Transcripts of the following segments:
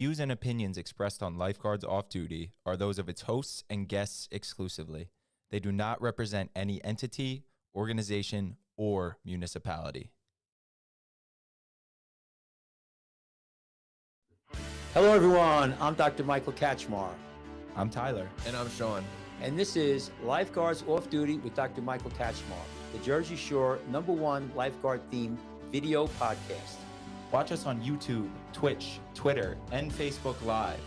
Views and opinions expressed on Lifeguards Off Duty are those of its hosts and guests exclusively. They do not represent any entity, organization, or municipality. Hello, everyone. I'm Dr. Michael Katchmar, I'm Tyler. And I'm Sean. and this is Lifeguards Off Duty with Dr. Michael Katchmar, the Jersey Shore #1 lifeguard-themed video podcast. Watch us on YouTube, Twitch, Twitter, and Facebook Live.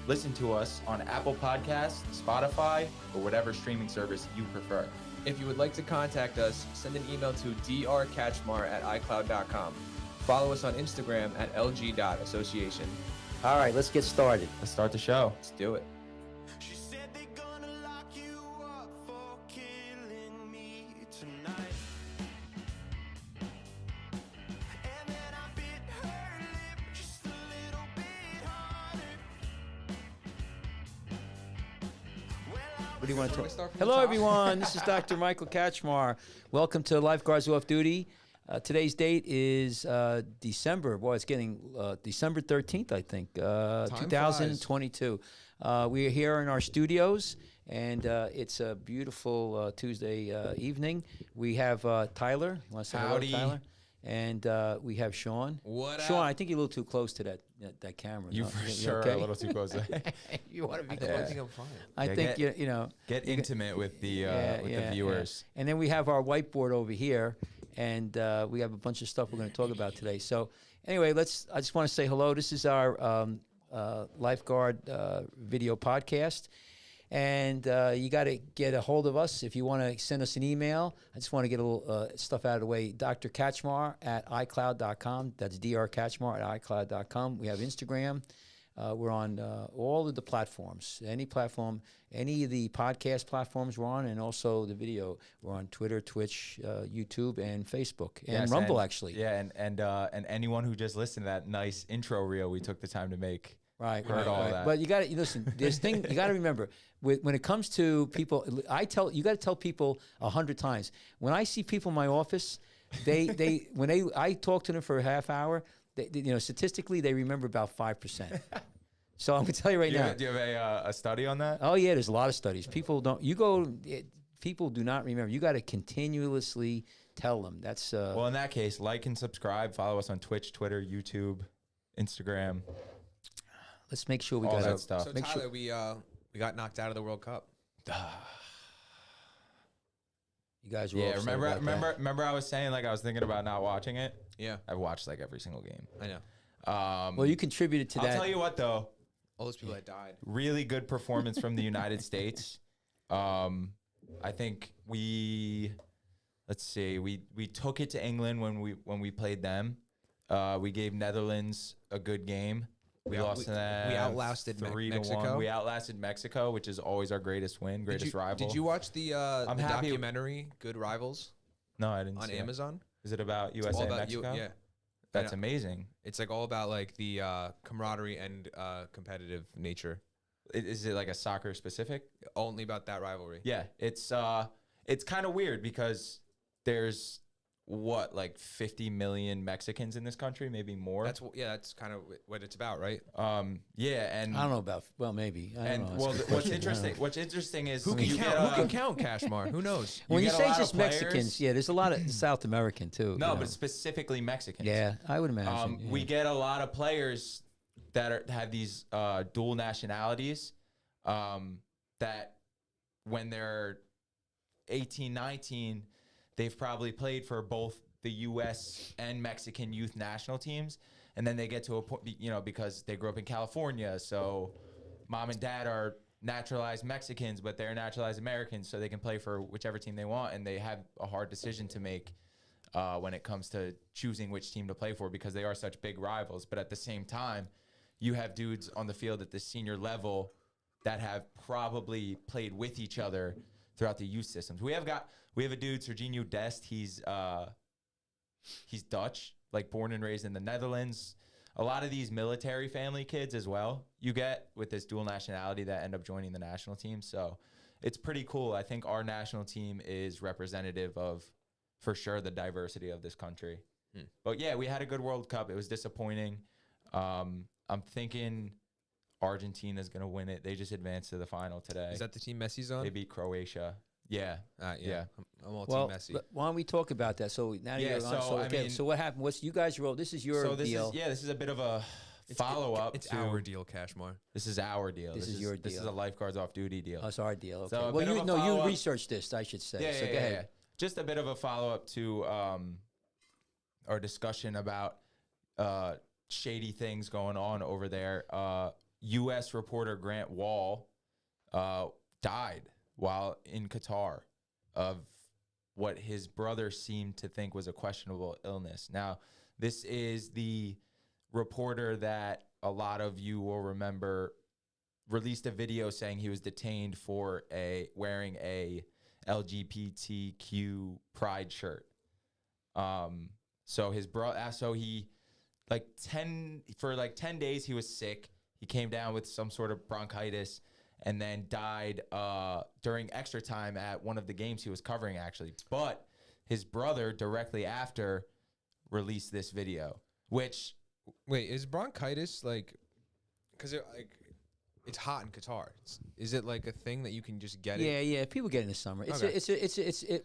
Listen to us on Apple Podcasts, Spotify, or whatever streaming service you prefer. If you would like to contact us, send an email to drkatchmar@icloud.com. Follow us on Instagram at lg.association. All right, let's get started. Let's start the show. Let's do it. She said they're gonna lock you up for killing me tonight. And then I bit her lip just a little bit harder. What do you want to talk? start from the Hello, top? everyone. This is Dr. Michael Katchmar. Welcome to Lifeguards Off Duty. Today's date is December. Boy, it's getting December 13th, I think, 2022. We are here in our studios, and it's a beautiful Tuesday evening. We have Tyler. You want to say hello, Howdy. Tyler? And we have Sean. What Sean, up? I think you're a little too close to that camera. You no? for You sure okay? are a little too close. You want to be I close? think I'm fine. I Yeah, think get- you know. Get intimate with the viewers. And then we have our whiteboard over here, and we have a bunch of stuff we're going to talk about today. So anyway, I just want to say hello. This is our lifeguard video podcast. And you got to get a hold of us if you want to send us an email. I just want to get a little stuff out of the way. Dr. Katchmar at iCloud.com. That's drkatchmar at iCloud.com. We have Instagram. We're on all of the platforms. Any platform, any of the podcast platforms we're on, and also the video. We're on Twitter, Twitch, YouTube, and Facebook, and Yes, Rumble, actually. Yeah, and anyone who just listened to that nice intro reel we took the time to make. Right, Heard right, all right. that. But you got to listen. This thing you got to remember when it comes to people. You got to tell people 100 times. When I see people in my office, I talk to them for a half hour. Statistically, they remember about 5%. So I'm gonna tell you right now. Do you have a study on that? Oh yeah, there's a lot of studies. People don't. People do not remember. You got to continuously tell them. That's Well, in that case, like and subscribe. Follow us on Twitch, Twitter, YouTube, Instagram. Let's make sure we all got that stuff. So Make Tyler, sure- we got knocked out of the World Cup. You guys were Yeah, all upset about that. remember I was saying I was thinking about not watching it. Yeah, I've watched every single game. I know. Well, you contributed to I'll that. tell you what though, All those people that died. really good performance from the United States. I think we took it to England when we played them. We gave Netherlands a good game. We lost to them. we outlasted 3-1. Mexico. We outlasted Mexico, which is always our greatest win, greatest rival. Did you watch the happy- documentary "Good Rivals" No, I didn't on see it. Amazon? Is it about It's USA all and about Mexico? yeah. That's I know. amazing. It's all about the camaraderie and competitive nature. Is it a soccer specific? Only about that rivalry. Yeah, it's kind of weird because there's 50 million Mexicans in this country, maybe more. That's kind of what it's about, right? Yeah, and I don't know about. Well, maybe. I don't know. That's a good what's question. What's interesting is Who can you count? get, Who can count Kashmar? Who knows? When you get a say lot just of players- Mexicans, yeah, there's a lot of South American too. No, you know. but specifically Mexicans. Yeah, I would imagine. Yeah. We get a lot of players that have these dual nationalities that when they're 18, 19, they've probably played for both the U.S. and Mexican youth national teams. And then they get to a point, because they grew up in California. So mom and dad are naturalized Mexicans, but they're naturalized Americans. So they can play for whichever team they want. And they have a hard decision to make when it comes to choosing which team to play for because they are such big rivals. But at the same time, you have dudes on the field at the senior level that have probably played with each other throughout the youth systems. We have a dude, Serginho Dest. He's Dutch, born and raised in the Netherlands. A lot of these military family kids as well, you get with this dual nationality that end up joining the national team. So it's pretty cool. I think our national team is representative of, for sure, the diversity of this country. But yeah, we had a good World Cup. It was disappointing. I'm thinking Argentina's going to win it. They just advanced to the final today. Is that the team Messi's on? They beat Croatia. Yeah. Yeah. I'm all Well, team Messi. why don't we talk about that? So now Yeah, you're on. so, So, I okay, mean- so what happened? What's you guys wrote? This is your So this deal. is this is a bit of a follow-up. It's to our deal, Cashmore. This is our deal. This is your This is deal. a lifeguards off-duty deal. Oh, it's our deal. Okay. So a well, bit of you a no, you follow-up. researched this, I should say. Yeah, so yeah, go yeah, ahead. yeah. Just a bit of a follow-up to our discussion about shady things going on over there. U.S. reporter Grant Wall died while in Qatar of what his brother seemed to think was a questionable illness. Now, this is the reporter that a lot of you will remember released a video saying he was detained for wearing a LGBTQ pride shirt. So his so he for 10 days he was sick. He came down with some sort of bronchitis and then died during extra time at one of the games he was covering, actually. But his brother directly after released this video, which Wait, is bronchitis because it's hot in Qatar? Is it like a thing that you can just get? Yeah. People get it in the summer. Okay.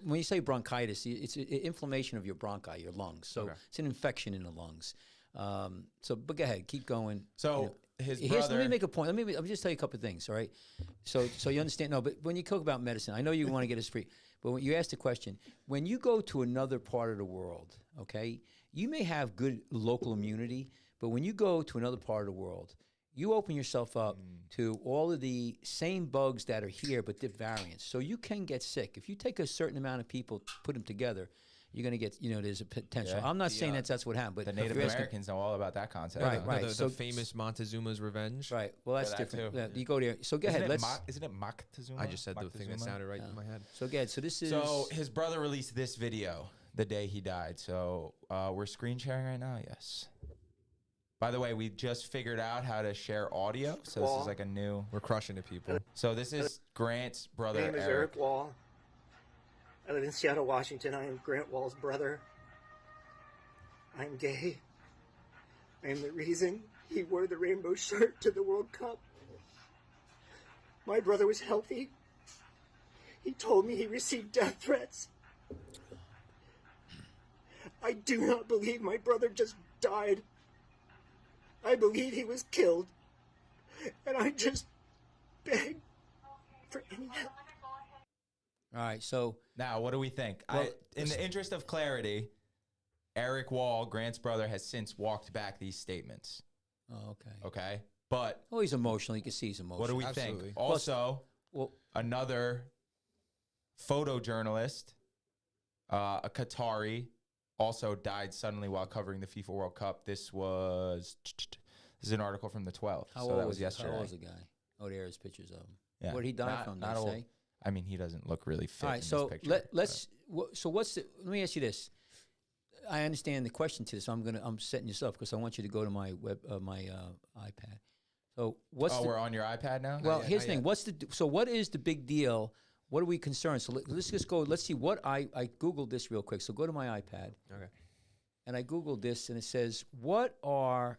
When you say bronchitis, it's inflammation of your bronchi, your lungs. So Okay. it's an infection in the lungs. But go ahead, keep going. so his Let brother. me make a point. Let me just tell you a couple of things, all right? So you understand. No, but when you talk about medicine, I know you want to get us free, but when you ask the question, when you go to another part of the world, okay, you may have good local immunity, but when you go to another part of the world, you open yourself up to all of the same bugs that are here, but different variants. So you can get sick. If you take a certain amount of people, put them together, you're going to get, there's a potential. Yeah. I'm not saying that's what happened, but The if Native you're asking- Americans know all about that concept. Right. The So- famous Montezuma's Revenge. Right. Well, that's that different. too. Yeah, you go there. So go Isn't ahead. Isn't it Moctezuma? I just said the thing that Moctezuma? sounded right in my head. So go ahead. So this is. So his brother released this video the day he died. So we're screen sharing right now. Yes. By the way, we just figured out how to share audio. So this is like a new. We're crushing it, people. So this is Grant's brother, My name is Eric Wall. I live in Seattle, Washington. I am Grant Wall's brother. I'm gay. I am the reason he wore the rainbow shirt to the World Cup. My brother was healthy. He told me he received death threats. I do not believe my brother just died. I believe he was killed. And I just beg for any help. All right. So Now, what do we think? Well, In the interest of clarity, Eric Wall, Grant's brother, has since walked back these statements. oh, okay. Okay, but Oh, he's emotional. You can see he's emotional. what do we Absolutely. think? Also, Well, another photojournalist, a Qatari, also died suddenly while covering the FIFA World Cup. This is an article from the 12th. how so old that was was yesterday. How old was the guy? Oh, there's pictures of him. Yeah. Where did he die Not- from? not They old. say. I mean, he doesn't look really fit All right. in So this picture. let's. So what's the? Let me ask you this. I understand the question to this. I'm setting this up because I want you to go to my iPad. So what's Oh, the, we're on your iPad now? well? yet, Here's the not thing. yet. What's the? So what is the big deal? What are we concerned? So let's just go. Let's see what I googled this real quick. So go to my iPad. Okay. And I googled this, and it says, "What are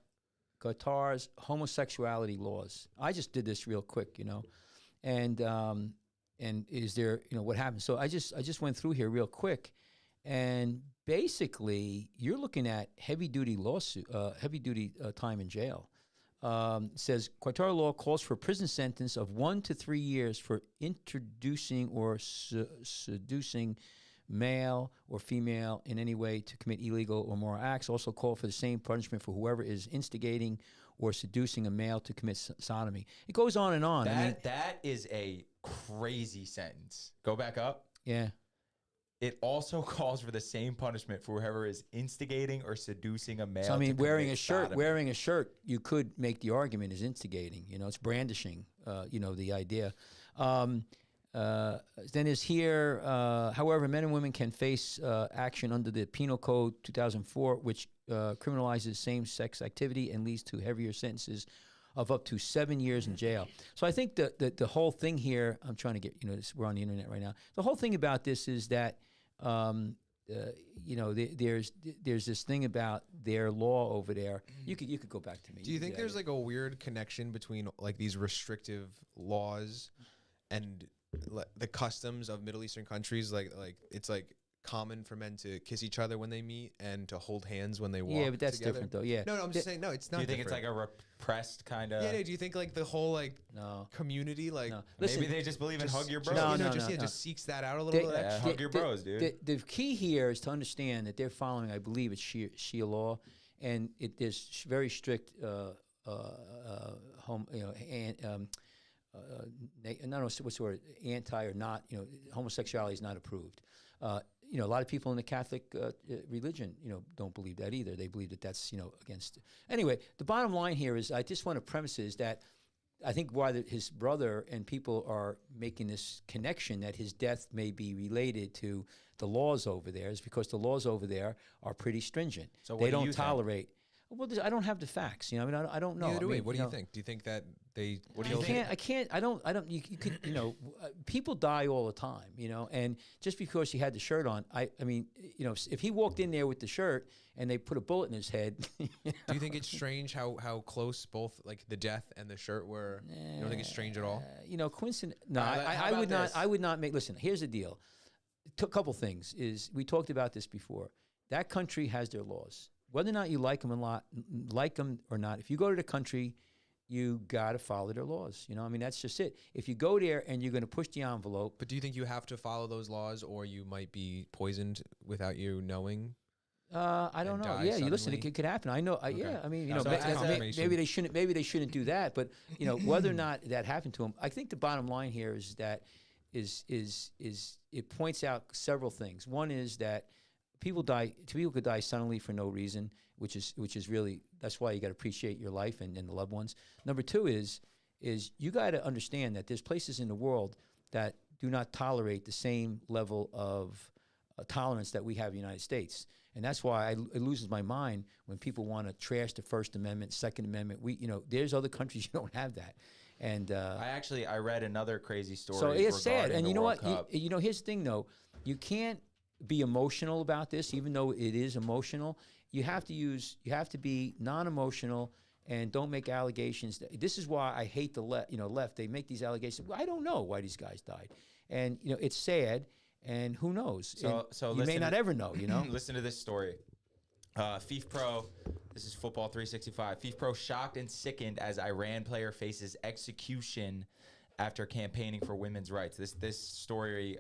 Qatar's homosexuality laws?" I just did this real quick, and is there, what happens? So I just went through here real quick, and basically, you're looking at heavy duty time in jail. It says Qatar law calls for a prison sentence of 1 to 3 years for introducing or seducing male or female in any way to commit illegal or immoral acts. Also call for the same punishment for whoever is instigating or seducing a male to commit sodomy. It goes on and on. That is a crazy sentence. Go back up. Yeah. It also calls for the same punishment for whoever is instigating or seducing a male. So I mean, to wearing commit a sodomy. shirt, you could make the argument is instigating. It's brandishing. The idea. Then is here. However, men and women can face action under the Penal Code 2004, which criminalizes same-sex activity and leads to heavier sentences of up to 7 years in jail. So I think the whole thing here. I'm trying to get. We're on the internet right now. The whole thing about this is that there's this thing about their law over there. You could go back to me. Do you think there's like a weird connection between like these restrictive laws and the customs of Middle Eastern countries? Like it's like common for men to kiss each other when they meet and to hold hands when they walk. Yeah, but that's together. different though. Yeah. No, I'm just saying. No, it's not. Do you think it's different. like a repressed kind of? Yeah. No, do you think like the whole like No. community like No. Maybe Listen, they just believe in hug your bros. No, just seeks that out a little bit. Yeah, Extra. hug your bros, dude. The key here is to understand that they're following, I believe, it's Shia law, and there's very strict no, what's the word? Anti or not? Homosexuality is not approved. A lot of people in the Catholic religion, don't believe that either. They believe that that's, against. Anyway, the bottom line here is, I just want to premise is that I think why his brother and people are making this connection that his death may be related to the laws over there is because the laws over there are pretty stringent. So they what do don't you think? Tolerate. Well, I don't have the facts. I don't know. Neither do we. I mean, What do you think? Do you think that they? What do I you think? can't. I don't. You could. People die all the time. And just because he had the shirt on, I mean, if he walked in there with the shirt and they put a bullet in his head. Do you think it's strange how close both like the death and the shirt were? You don't think it's strange at all? Coincidence. No, All right, how I about would not. this? I would not make. Listen, here's the deal. A couple things is we talked about this before. That country has their laws. Whether or not you like them or not, if you go to the country, you got to follow their laws. That's just it. If you go there and you're going to push the envelope. But do you think you have to follow those laws, or you might be poisoned without you knowing? I don't know. die Yeah, you listen. suddenly? It could happen. I know. Yeah, I mean, So that's confirmation. maybe they shouldn't. Maybe they shouldn't do that. But whether or not that happened to them, I think the bottom line here is that is it points out several things. One is that people could die suddenly for no reason, which is really, that's why you got to appreciate your life and the loved ones. Number two is you got to understand that there's places in the world that do not tolerate the same level of tolerance that we have in the United States. And that's why it loses my mind when people want to trash the First Amendment, Second Amendment. There's other countries you don't have that. And I read another crazy story. so it's sad. regarding And the you know World what? Cup. Here's the thing, though. You can't be emotional about this, even though it is emotional. You have to be non-emotional and don't make allegations. This is why I hate the left. They make these allegations. Well, I don't know why these guys died, and it's sad. And who knows? So you may not ever know. Listen to this story. FIFPro, this is Football 365. FIFPro shocked and sickened as Iran player faces execution after campaigning for women's rights. This story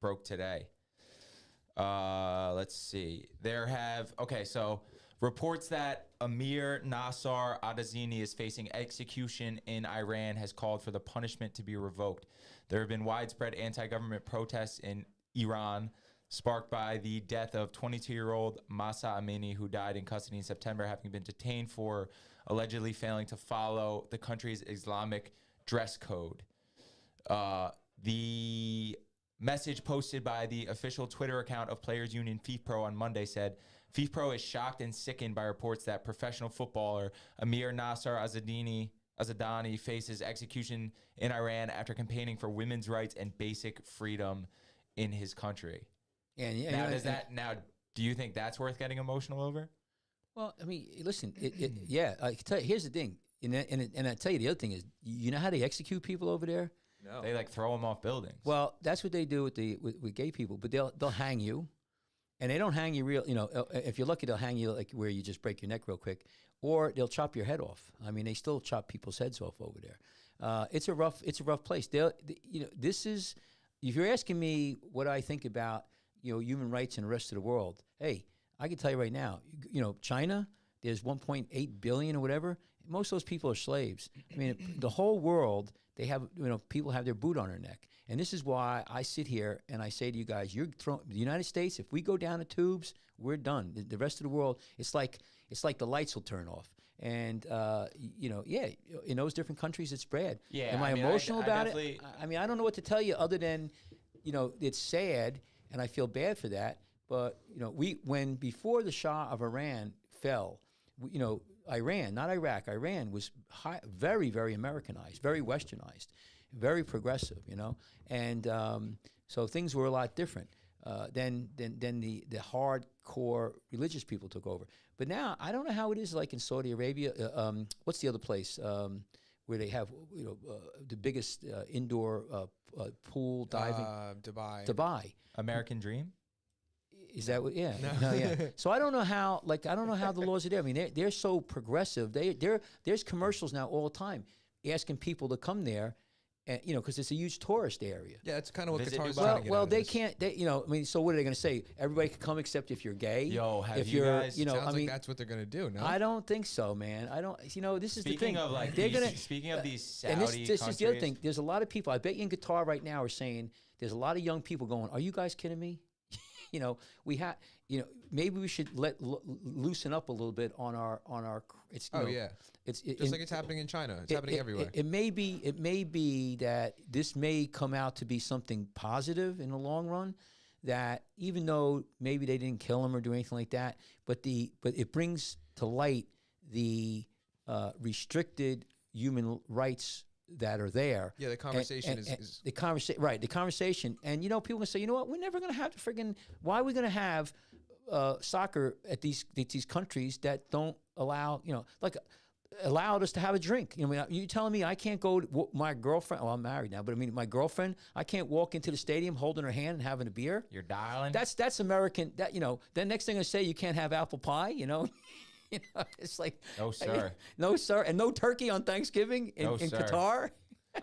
broke today. Let's see. So reports that Amir Nasser Adazini is facing execution in Iran has called for the punishment to be revoked. There have been widespread anti-government protests in Iran, sparked by the death of 22-year-old Mahsa Amini, who died in custody in September, having been detained for allegedly failing to follow the country's Islamic dress code. The message posted by the official Twitter account of Players Union FIFPro on Monday said, FIFPro is shocked and sickened by reports that professional footballer Amir Nasser Azadani faces execution in Iran after campaigning for women's rights and basic freedom in his country. And do you think that's worth getting emotional over? Well, I mean, listen. I can tell you. Here's the thing, and I tell you the other thing is, you know how they execute people over there? No. They throw them off buildings. Well, that's what they do with gay people, but they'll hang you, and they don't hang you real. If you're lucky, they'll hang you like where you just break your neck real quick, or they'll chop your head off. I mean, they still chop people's heads off over there. It's a rough place. This is, if you're asking me what I think about human rights in the rest of the world, hey, I can tell you right now, China, there's 1.8 billion or whatever. Most of those people are slaves. I mean, the whole world, they have, people have their boot on their neck. And this is why I sit here and I say to you guys, the United States, if we go down the tubes, we're done. The rest of the world, it's like the lights will turn off. And, in those different countries, it's bad. Yeah, Am I I mean, emotional I about definitely- it? I mean, I don't know what to tell you other than, it's sad and I feel bad for that. But, before the Shah of Iran fell, Iran, not Iraq, Iran was very, very Americanized, very westernized, very progressive, and so things were a lot different. then the hardcore religious people took over. But now I don't know how it is like in Saudi Arabia. What's the other place where they have the biggest indoor pool diving? Dubai. American Dream. Is that what? Yeah. No, yeah. So I don't know how. Like I don't know how the laws are there. I mean, they're so progressive. There's commercials now all the time asking people to come there. And, because it's a huge tourist area. Yeah, that's kind of what Visit Qatar's Dubai. trying to get Well, out of they this. can't. I mean, so what are they going to say? Everybody can come except if you're gay. Yo, have if you you're, guys- I Sounds mean, like that's what they're gonna do. No, I don't think so, man. I don't. This is the thing. Speaking of like, they're gonna. speaking of these Saudi And this is the other countries- thing. There's a lot of people. I bet you in Qatar right now are saying there's a lot of young people going, "Are you guys kidding me?" We have. Maybe we should loosen up a little bit on our. It's. It's just like it's happening in China. It's happening everywhere. It may be that this may come out to be something positive in the long run. That even though maybe they didn't kill him or do anything like that, but it brings to light the restricted human rights that are there. Yeah, the conversation and is the conversation, right? The conversation, and people can say, what? We're never going to have to friggin'. Why are we going to have soccer at these countries that don't allow, allowed us to have a drink? You telling me I can't go to my girlfriend? Well, I'm married now, but I mean, my girlfriend, I can't walk into the stadium holding her hand and having a beer. You're dialing. That's American. Then next thing I say, you can't have apple pie. It's like No, sir. No, sir, and no turkey on Thanksgiving in sir. Qatar.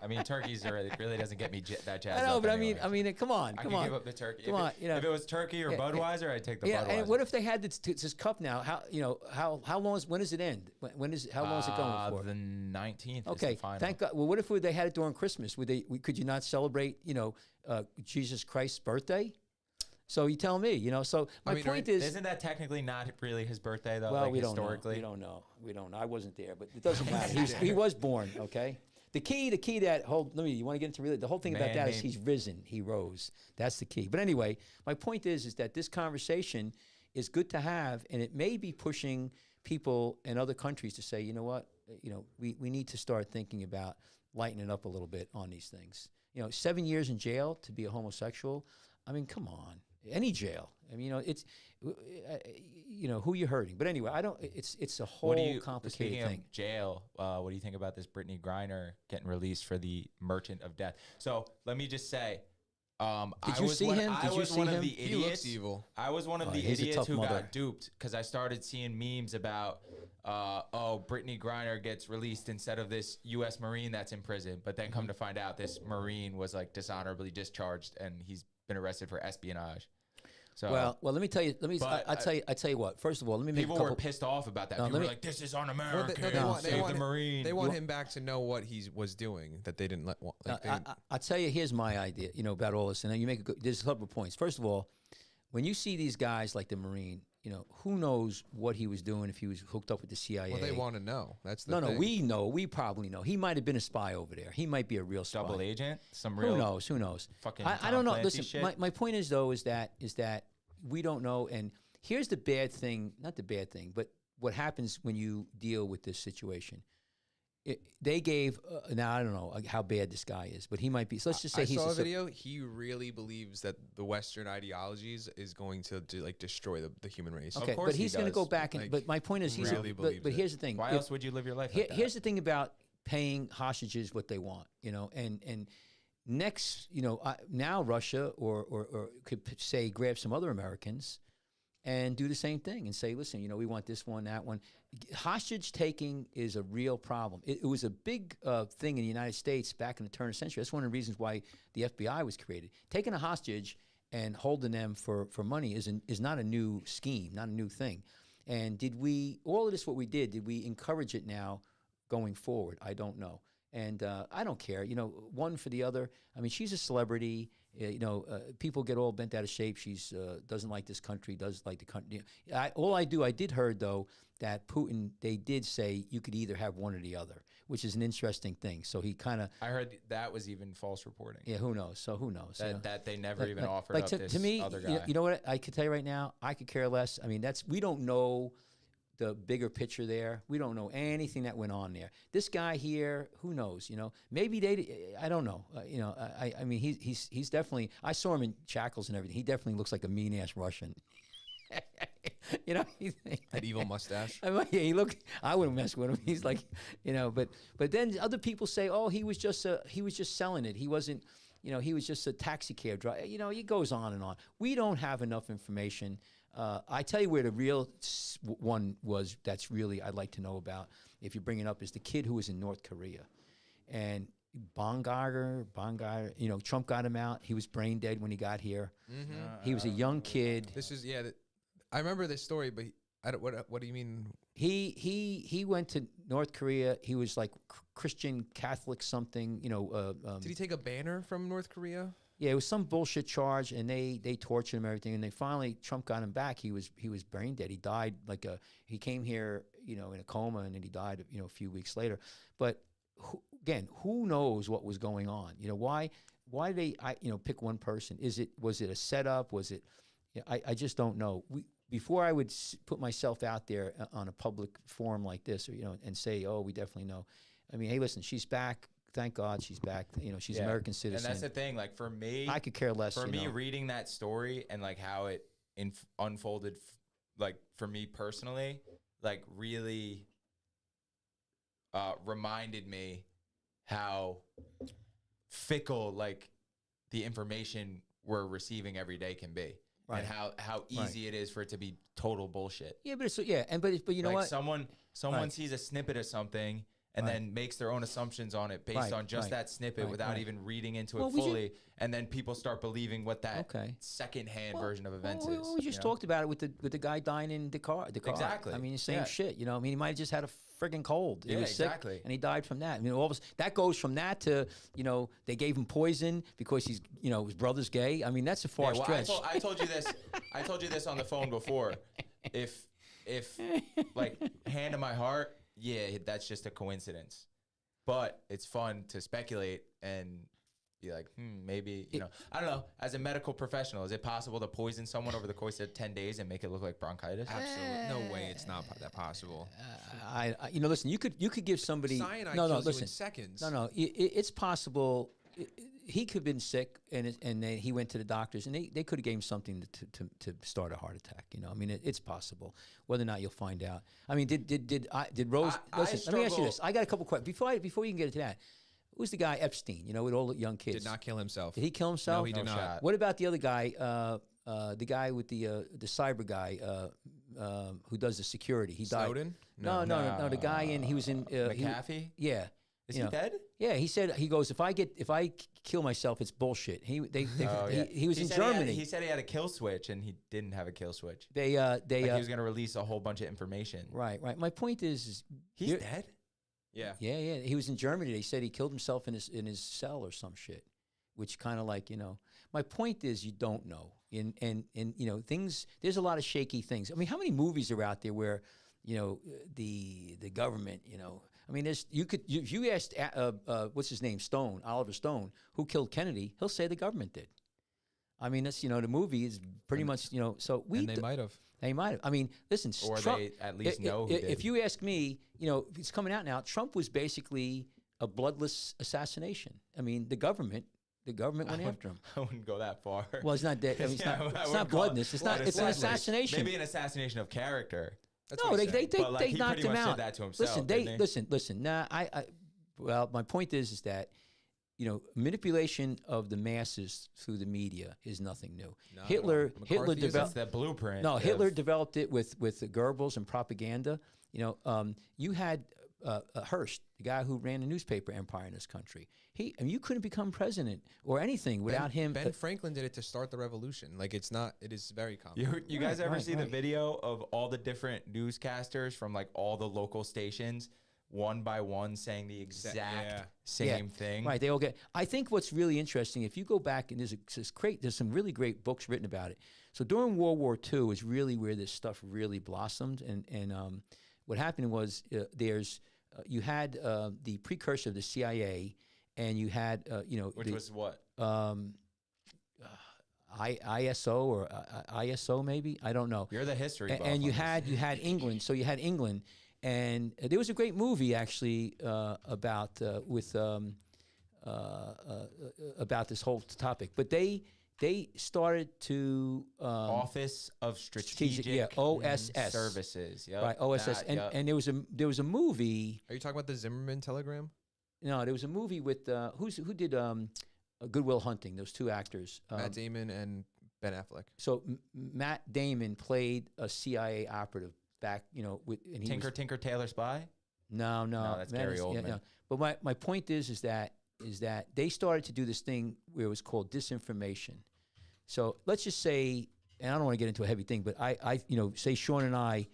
I mean, turkeys are, it really doesn't get me that jazzed. I know, up but anyway. I mean, come on, I come can on. give up the turkey. Come on, if it was turkey or Budweiser, I'd take the Yeah, Budweiser. and what if they had this cup now? How long when does it end? How long is it going for? The 19th. Okay, is the final. thank God. Well, what if they had it during Christmas? Could you not celebrate, Jesus Christ's birthday? So you tell me, So my point is, isn't that technically not really his birthday though? well, like we don't know. historically, We don't know. We don't know. I wasn't there, but it doesn't matter. He was born. Okay. The key that you want to get into really the whole thing about that is he's risen. He rose. That's the key. But anyway, my point is that this conversation is good to have, and it may be pushing people in other countries to say, you know what, we need to start thinking about lightening up a little bit on these things. 7 years in jail to be a homosexual. I mean, come on. Any jail. I mean, it's, who you're hurting. But anyway, it's a whole complicated speaking thing. of jail, what do you think about this Brittany Griner getting released for the Merchant of Death? So let me just say, Did you see him? I Did you was see one him? of the he looks idiots. evil. I was one of the he's a idiots tough who mother. got duped because I started seeing memes about, Brittany Griner gets released instead of this U.S. Marine that's in prison. But then come to find out, this Marine was like dishonorably discharged and he's been arrested for espionage. So Well, let me tell you. But I tell you what. First of all, let me make a people couple. were pissed off about that. No, People let were me- like, "This is Well, un-American." they Save the Marine. They want him back to know what he was doing that they didn't let. I'll tell you. Here's my idea. About all this, and then you make there's a couple of points. First of all, when you see these guys like the Marine, who knows what he was doing if he was hooked up with the CIA? Well, they want to know. That's the No, thing. we know. We probably know. He might have been a spy over there. He might be a real spy. Double agent. Some real. Who knows? Who knows? Fucking I Tom don't know. Clancy Listen, shit. my point is though is that we don't know. And here's the bad thing. Not the bad thing, but what happens when you deal with this situation. They gave now I don't know how bad this guy is, but he might be. So let's just say I he's saw a a video. He really believes that the Western ideologies is going to destroy the human race. Okay, course but he he's going to does. go back and. Like, but my point is, he's. really believes But it. here's the thing. Why else would you live your life like that? Here's the thing about paying hostages what they want, and next, now Russia or could say grab some other Americans and do the same thing and say, listen, we want this one, that one. Hostage taking is a real problem. It was a big thing in the United States back in the turn of the century. That's one of the reasons why the FBI was created. Taking a hostage and holding them for money is not a new scheme, not a new thing. And all of this, what we did we encourage it now going forward? I don't know. And I don't care, one for the other. I mean, she's a celebrity. People get all bent out of shape. She's doesn't like this country, does like the country. I did heard, though, that Putin, they did say you could either have one or the other, which is an interesting thing. So he kind of, I heard that was even false reporting. yeah, who knows? So who knows? That they never even Like- offered like up to this me, other guy. you know what? I could tell you right now, I could care less. I mean, we don't know the bigger picture there. We don't know anything that went on there. This guy here, who knows? You know, maybe I don't know. You know, I mean, he's definitely. I saw him in shackles and everything. He definitely looks like a mean ass Russian. You know, That evil mustache. I mean, yeah, I wouldn't mess with him. He's like, you know, but then other people say, oh, he was just selling it. He wasn't, you know, he was just a taxi cab driver. You know, it goes on and on. We don't have enough information. I tell you where the real one was that's really I'd like to know about, if you bring it up, is the kid who was in North Korea. And Bongager, you know, Trump got him out. He was brain dead when he got here. He was a young kid. This is I remember this story, but I don't. What do you mean? He went to North Korea. He was like Christian Catholic something. You know. Did he take a banner from North Korea? Yeah, it was some bullshit charge, and they tortured him and everything. And they finally Trump got him back. He was brain dead. He died he came here, you know, in a coma, and then he died, you know, a few weeks later. But who knows what was going on? You know, why they pick one person? Was it a setup? Was it? You know, I just don't know. Before I would put myself out there on a public forum like this, or, you know, and say, oh, we definitely know. I mean, hey, listen, she's back. Thank God she's back. You know, she's an American citizen. And that's the thing. Like, for me, I could care less. For me, reading that story and like how it unfolded, like for me personally, like really reminded me how fickle like the information we're receiving every day can be. Right. And how easy it is for it to be total bullshit. Yeah, but but you know like what? Someone sees a snippet of something and then makes their own assumptions on it based on just that snippet without even reading into it fully, and then people start believing what that second-hand version of events is. We just talked about it with the guy dying in the car. Exactly. I mean, the same shit. You know, I mean, he might have just had a friggin' cold. He was exactly. sick, and he died from that. I mean, all of us, that goes from that to, you know, they gave him poison because he's, you know, his brother's gay. I mean, that's a far stretch. I told you this. I told you this on the phone before. If like, hand to my heart, yeah, that's just a coincidence. But it's fun to speculate and be like, maybe, you know, I don't know. As a medical professional, is it possible to poison someone over the course of 10 days and make it look like bronchitis? Absolutely. No way it's not that possible. You know, listen, you could give somebody. Cyanide kills you in seconds. No, it's possible. He could have been sick, and then he went to the doctors, and they could have gave him something to start a heart attack. You know, I mean, it's possible. Whether or not, you'll find out. I mean, did Rose? Listen, let me ask you this. I got a couple questions before you can get into that. Who's the guy Epstein? You know, with all the young kids. Did not kill himself. Did he kill himself? No, he did not. What about the other guy? The guy with the cyber guy who does the security. He Snowden? died. No. The guy he was in McAfee. Yeah. Is he dead? Yeah, he said, he goes, if I kill myself, it's bullshit. He was in Germany. He said he had a kill switch, and he didn't have a kill switch. He he was going to release a whole bunch of information. Right. My point is he's dead. Yeah. Yeah. He was in Germany. They said he killed himself in his cell or some shit, which kind of like, you know. My point is, you don't know, and you know, things. There's a lot of shaky things. I mean, how many movies are out there where, you know, the government, you know. I mean, if you asked what's his name, Oliver Stone, who killed Kennedy, he'll say the government did. I mean, that's, you know, the movie is pretty much, you know, so and they might have. They might have. I mean, listen, or Trump, they at least know who did. If you ask me, you know, it's coming out now. Trump was basically a bloodless assassination. I mean, the government went after him. I wouldn't go that far. Well, it's not dead. I mean, it's not bloodless. It's an assassination. Maybe an assassination of character. That's no, they he knocked him out. Did that to himself, Listen. Nah, well, my point is that, you know, manipulation of the masses through the media is nothing new. Hitler developed the blueprint. No, Hitler developed it with the Goebbels and propaganda. You know, you had Hearst, the guy who ran the newspaper empire in this country. You couldn't become president or anything without him. Ben Franklin did it to start the revolution. Like, it is very common. You guys ever see the video of all the different newscasters from like all the local stations, one by one, saying the exact same thing? Right. They all get. I think what's really interesting, if you go back, and there's some really great books written about it. So during World War II is really where this stuff really blossomed, and what happened was you had the precursor of the CIA, and you had, you know... Which was what? I'll ISO or ISO maybe, I don't know. You're the history buff And you on this. had England, so you had England, and there was a great movie actually about this whole topic. But they started to Office of Strategic OSS Services. Yep, right, OSS, that, yep. and there was a movie. Are you talking about the Zimmerman telegram? No, there was a movie with who did Good Will Hunting. Those two actors, Matt Damon and Ben Affleck. So Matt Damon played a CIA operative back, and he Tinker was, Tinker Tailor Spy. No, that's Gary Oldman. no. But my point is that they started to do this thing where it was called disinformation. So let's just say, and I don't want to get into a heavy thing, but I say Sean and I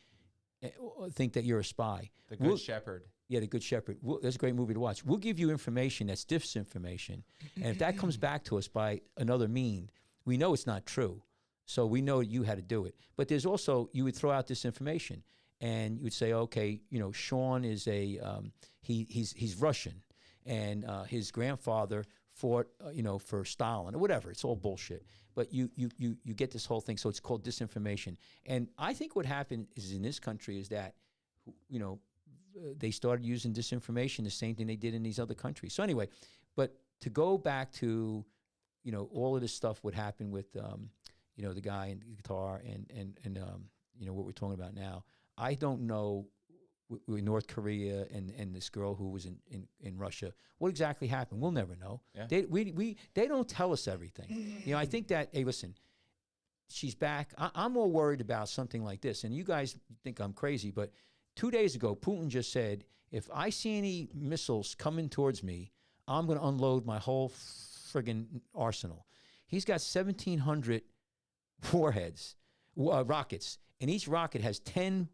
think that you're a spy. The Good Shepherd. Yeah, The Good Shepherd. That's a great movie to watch. We'll give you information that's disinformation. And if that comes back to us by another mean, we know it's not true. So we know you had to do it. But there's also, you would throw out this information and you would say, okay, Sean is he's Russian and his grandfather fought, for Stalin or whatever. It's all bullshit. But you get this whole thing. So it's called disinformation. And I think what happened is in this country is that, they started using disinformation, the same thing they did in these other countries. So anyway, but to go back to, all of this stuff would happen with, the guy in the guitar and what we're talking about now. I don't know with North Korea and this girl who was in Russia, what exactly happened. We'll never know. Yeah. They don't tell us everything. I think that, hey, listen, she's back. I'm more worried about something like this. And you guys think I'm crazy, but 2 days ago, Putin just said, if I see any missiles coming towards me, I'm going to unload my whole friggin' arsenal. He's got 1,700 warheads, rockets, and each rocket has 10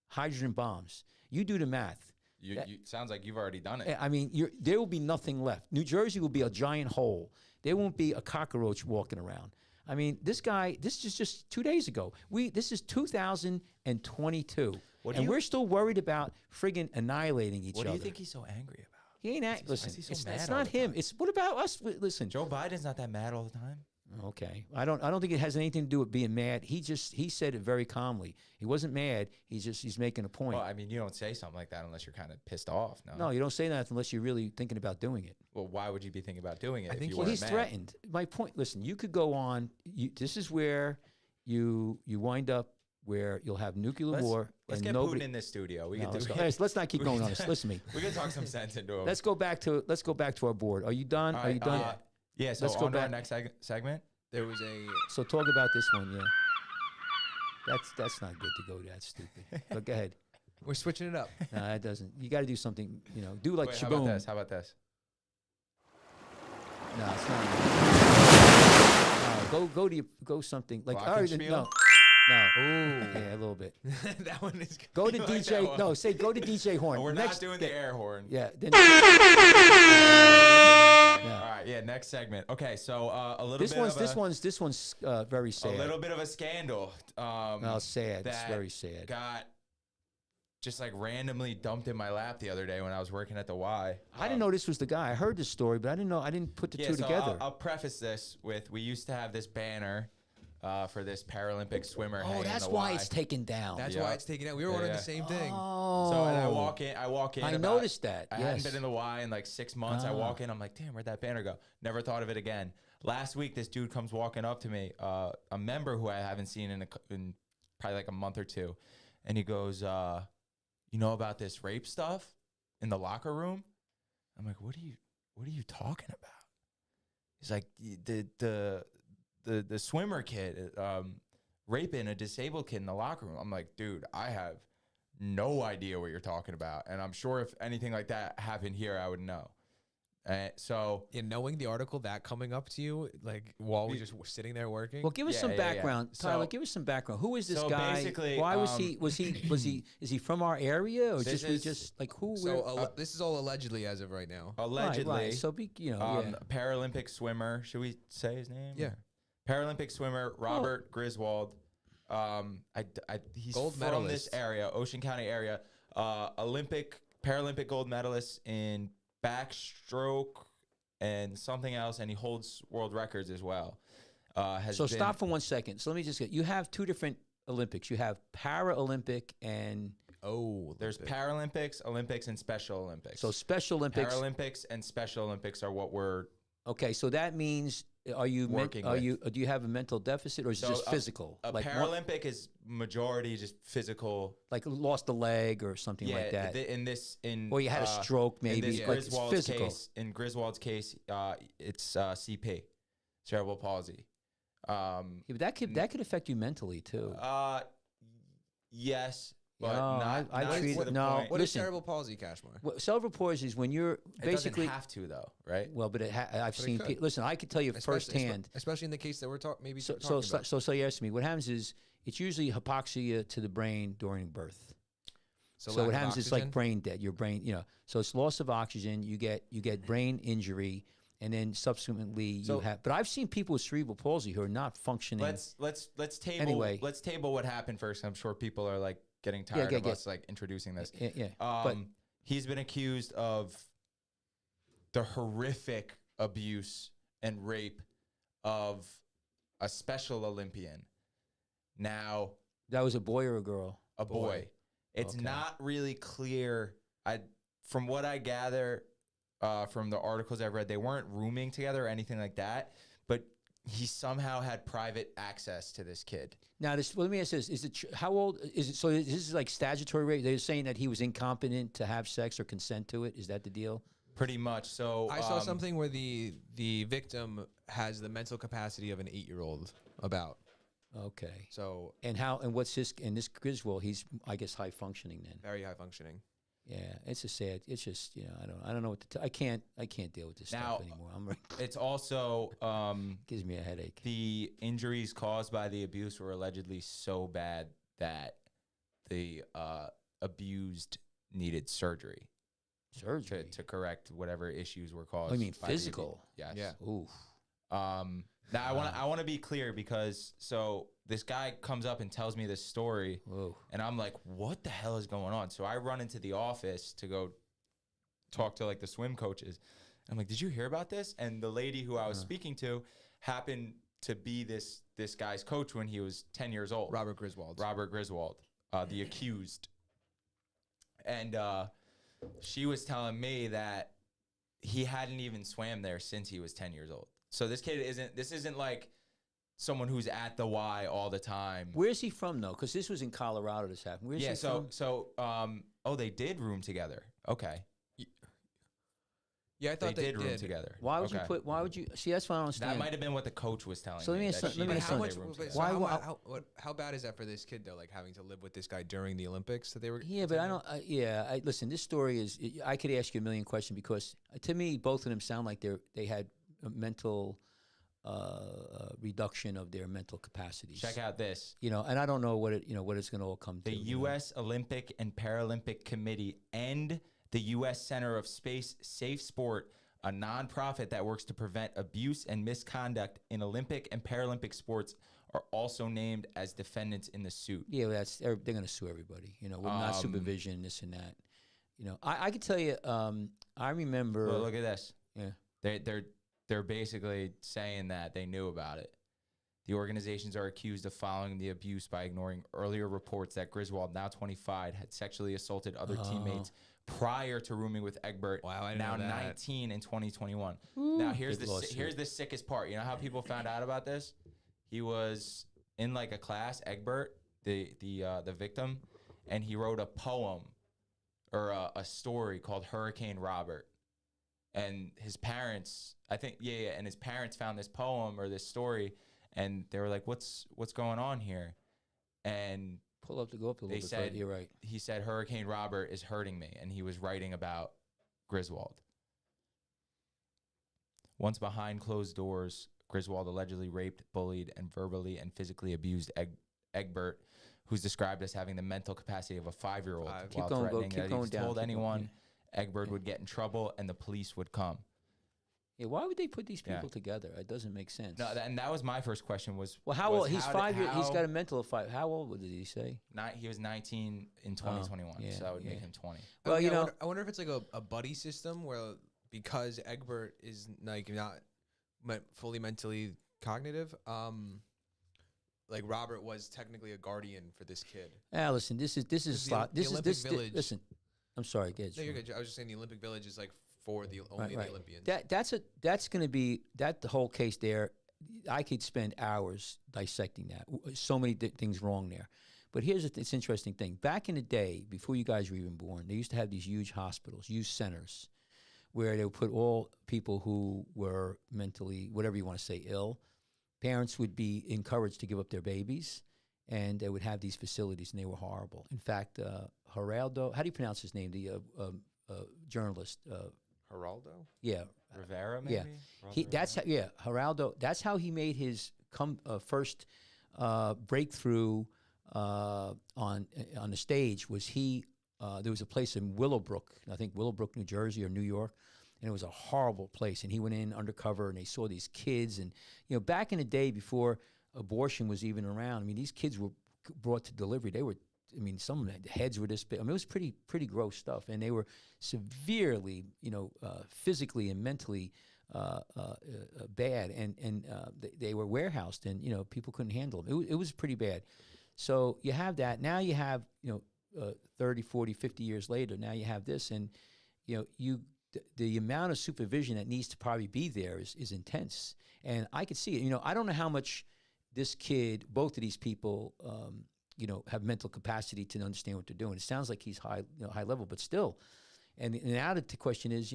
hydrogen bombs. You do the math. You sounds like you've already done it. I mean, there will be nothing left. New Jersey will be a giant hole. There won't be a cockroach walking around. I mean, this is just 2 days ago. This is 2022. And we're still worried about friggin' annihilating each other. What do you think he's so angry about? He ain't listen, Why is he so it's mad all not the him. time? It's what about us? Listen. Joe Biden's not that mad all the time. Okay. I don't think it has anything to do with being mad. He said it very calmly. He wasn't mad. He's making a point. Well, I mean, you don't say something like that unless you're kind of pissed off. No. No, you don't say that unless you're really thinking about doing it. Well, why would you be thinking about doing it? I think if you Well, weren't he's mad? threatened. My point, listen, you could go on. This is where you wind up where you'll have nuclear war. Let's and get nobody, Putin in this studio. We No, can let's, do go. Let's not keep going on this. Listen to me. We can talk some sense into him. Let's go back to our board. Are you done? All Are you right, done? yeah. So Let's go on to our back. next segment. There was a So talk about this one, yeah. That's not good to go. That's stupid. But go ahead. we're switching it up. No, that doesn't. You got to do something. Do like Wait, shaboom. How about this? No, it's not. No, go something like. Glockenspiel? No. Ooh. Yeah, a little bit. That one is Go to You like that DJ. one? No, say go to DJ Horn. Oh, we're Next, not doing the air horn. Yeah. Then, All yeah. right. Yeah. Next segment. Okay. So a little This bit one's of this one's very sad. a little bit of a scandal. No, sad. It's that very sad. Got just like randomly dumped in my lap the other day when I was working at the Y. I didn't know this was the guy. I heard this story, but I didn't know. I didn't put the two so together. I'll preface this with we used to have this banner for this Paralympic swimmer. Oh, hanging that's in the why Y. it's taken down. That's Yeah. why it's taken out. We were Yeah, wondering yeah. the same thing. Oh. So and I walk in. I about- noticed that. I yes. hadn't been in the Y in like 6 months. I walk in. I'm like, damn, where'd that banner go? Never thought of it again. Last week, this dude comes walking up to me, a member who I haven't seen in probably like a month or two, and he goes, "You know about this rape stuff in the locker room?" I'm like, "What are you talking about?" He's like, "The swimmer kid raping a disabled kid in the locker room." I'm like, "Dude, I have no idea what you're talking about, and I'm sure if anything like that happened here, I would know." So Yeah, knowing the article that coming up to you, like while we just were sitting there working. Well, give us Yeah, some yeah, yeah. background, So- Tyler. Give us some background. Who is this so guy? basically, Why was he? Is he from our area, or This is- just like who? so this is all allegedly as of right now. allegedly, Right. So be yeah. Paralympic swimmer. Should we say his name? Yeah. Paralympic swimmer Robert Griswold. He's Gold from medalist. this area, Ocean County area. Paralympic gold medalist in backstroke and something else, and he holds world records as well. has So been, stop for 1 second. So let me just get. You have two different Olympics. You have Paralympic and There's Paralympics, Olympics, and Special Olympics. so Special Olympics. Paralympics and Special Olympics are what we're Okay, so that means are you Working are with. you do you have a mental deficit or is it So just physical? a like one- Paralympic is majority just physical. like lost a leg or something Yeah, like that. in Or you had a stroke maybe, In this but it's Griswold's physical. case, it's CP, cerebral palsy. Yeah, but that could affect you mentally too. Yes, No, but not, I not treat to it- the no. point. What is Listen. cerebral palsy, Cashmore? Cerebral palsy is when you're It basically doesn't have to though, right? well, but I've But it seen could. people. Listen, I could tell you firsthand. especially in the case that we're talking So about. so you asked me. What happens is it's usually hypoxia to the brain during birth. So lack what of happens is like oxygen? brain dead. Your brain, so it's loss of oxygen. You get brain injury, and then subsequently you So- have. But I've seen people with cerebral palsy who are not functioning. Let's table Anyway. let's table what happened first. I'm sure people are like getting tired of yeah. us like introducing this. Yeah. But He's been accused of the horrific abuse and rape of a Special Olympian. Now, that was a boy or a girl. a boy. It's Okay. not really clear. From what I gather from the articles I've read, they weren't rooming together or anything like that. But he somehow had private access to this kid. Now, let me ask this: is it how old is it? So this is like statutory rape. They're saying that he was incompetent to have sex or consent to it. Is that the deal? Pretty much. So I saw something where the victim has the mental capacity of an 8-year-old about. Okay. So And what's his? And this Griswold, he's I guess high functioning then. very high functioning. Yeah, it's a sad. It's just I don't know what to. I can't deal with this Now, stuff anymore. it's also Gives me a headache. the injuries caused by the abuse were allegedly so bad that the abused needed surgery Surgery. to correct whatever issues were caused. Oh, you mean by the abuse. physical? Yes. Yeah. Ooh. Now I want to be clear because this guy comes up and tells me this story, Whoa. and I'm like, what the hell is going on? So I run into the office to go talk to like the swim coaches. I'm like, did you hear about this? And the lady who I was speaking to happened to be this guy's coach when he was 10 years old. Robert Griswold. The accused. And she was telling me that he hadn't even swam there since he was 10 years old. So this isn't like someone who's at the Y all the time. Where's he from though? Because this was in Colorado. This happened. Where's he from? They did room together. Okay. Yeah, I thought They they did room together. Why would Okay. Why would you? See, that's what I don't understand. That might have been what the coach was telling So let me. me ask that you- let me she ask did you they something. room Wait, together. so Why- how bad is that for this kid though? Like having to live with this guy during the Olympics that they were. Yeah, but I don't. Listen. This story is. I could ask you a million questions because to me, both of them sound like they had a mental reduction of their mental capacities. Check out this. And I don't know what it's going to all come to. The U.S. Olympic and Paralympic Committee and the U.S. Center of Safe Sport, a nonprofit that works to prevent abuse and misconduct in Olympic and Paralympic sports, are also named as defendants in the suit. Yeah, they're going to sue everybody. With not supervision, this and that. I could tell you. I remember. Well, look at this. Yeah. They're basically saying that they knew about it. The organizations are accused of following the abuse by ignoring earlier reports that Griswold, now 25, had sexually assaulted other teammates prior to rooming with Egbert, Wow, I didn't now know that. 19 in 2021. Now here's Big the lawsuit. here's the sickest part. You know how people found out about this? He was in like a class, Egbert, the victim, and he wrote a poem or a story called Hurricane Robert. And his parents, and his parents found this poem or this story, and they were like, "What's going on here?" And Pull up to go up a little they bit. said, further. You're right. he said, "Hurricane Robert is hurting me," and he was writing about Griswold. Once behind closed doors, Griswold allegedly raped, bullied, and verbally and physically abused Egbert, who's described as having the mental capacity of a 5-year-old, Keep while going, threatening keep that if going he down, told keep going, anyone, Egbert would get in trouble and the police would come. Yeah. Why would they put these Yeah. people together? It doesn't make sense. No, and that was my first question. Was well, how was old? He's how 5 years. He's how- got a mental of 5. How old did he say? He was 19 in 2021, yeah, so that would make yeah. him 20. Well, I wonder if it's like a buddy system where because Egbert is like not fully mentally cognitive. Like Robert was technically a guardian for this kid. Listen, this is Village. listen. I'm sorry, Gage. No, you're good. I was just saying the Olympic Village is like for the only the Olympians. That's going to be the whole case there. I could spend hours dissecting that. So many things wrong there. But here's it's interesting thing. Back in the day, before you guys were even born, they used to have these huge hospitals, youth centers, where they would put all people who were mentally, whatever you want to say, ill. Parents would be encouraged to give up their babies, and they would have these facilities, and they were horrible. In fact, Geraldo, how do you pronounce his name? The journalist. Geraldo? Yeah. Rivera, maybe? Yeah. Geraldo. That's how he made his first breakthrough on the stage. Was there was a place in Willowbrook, I think Willowbrook, New Jersey or New York, and it was a horrible place. And he went in undercover, and they saw these kids. And back in the day before abortion was even around, I mean, these kids were brought to delivery. They were, some of them, the heads were this big. I mean, it was pretty gross stuff, and they were severely, physically and mentally bad, and they were warehoused, and people couldn't handle them. It was pretty bad. So you have that. Now you have 30, 40, 50 years later. Now you have this, and the amount of supervision that needs to probably be there is intense, and I could see it. I don't know how much this kid, both of these people, have mental capacity to understand what they're doing. It sounds like he's high level, but still. And now the question is,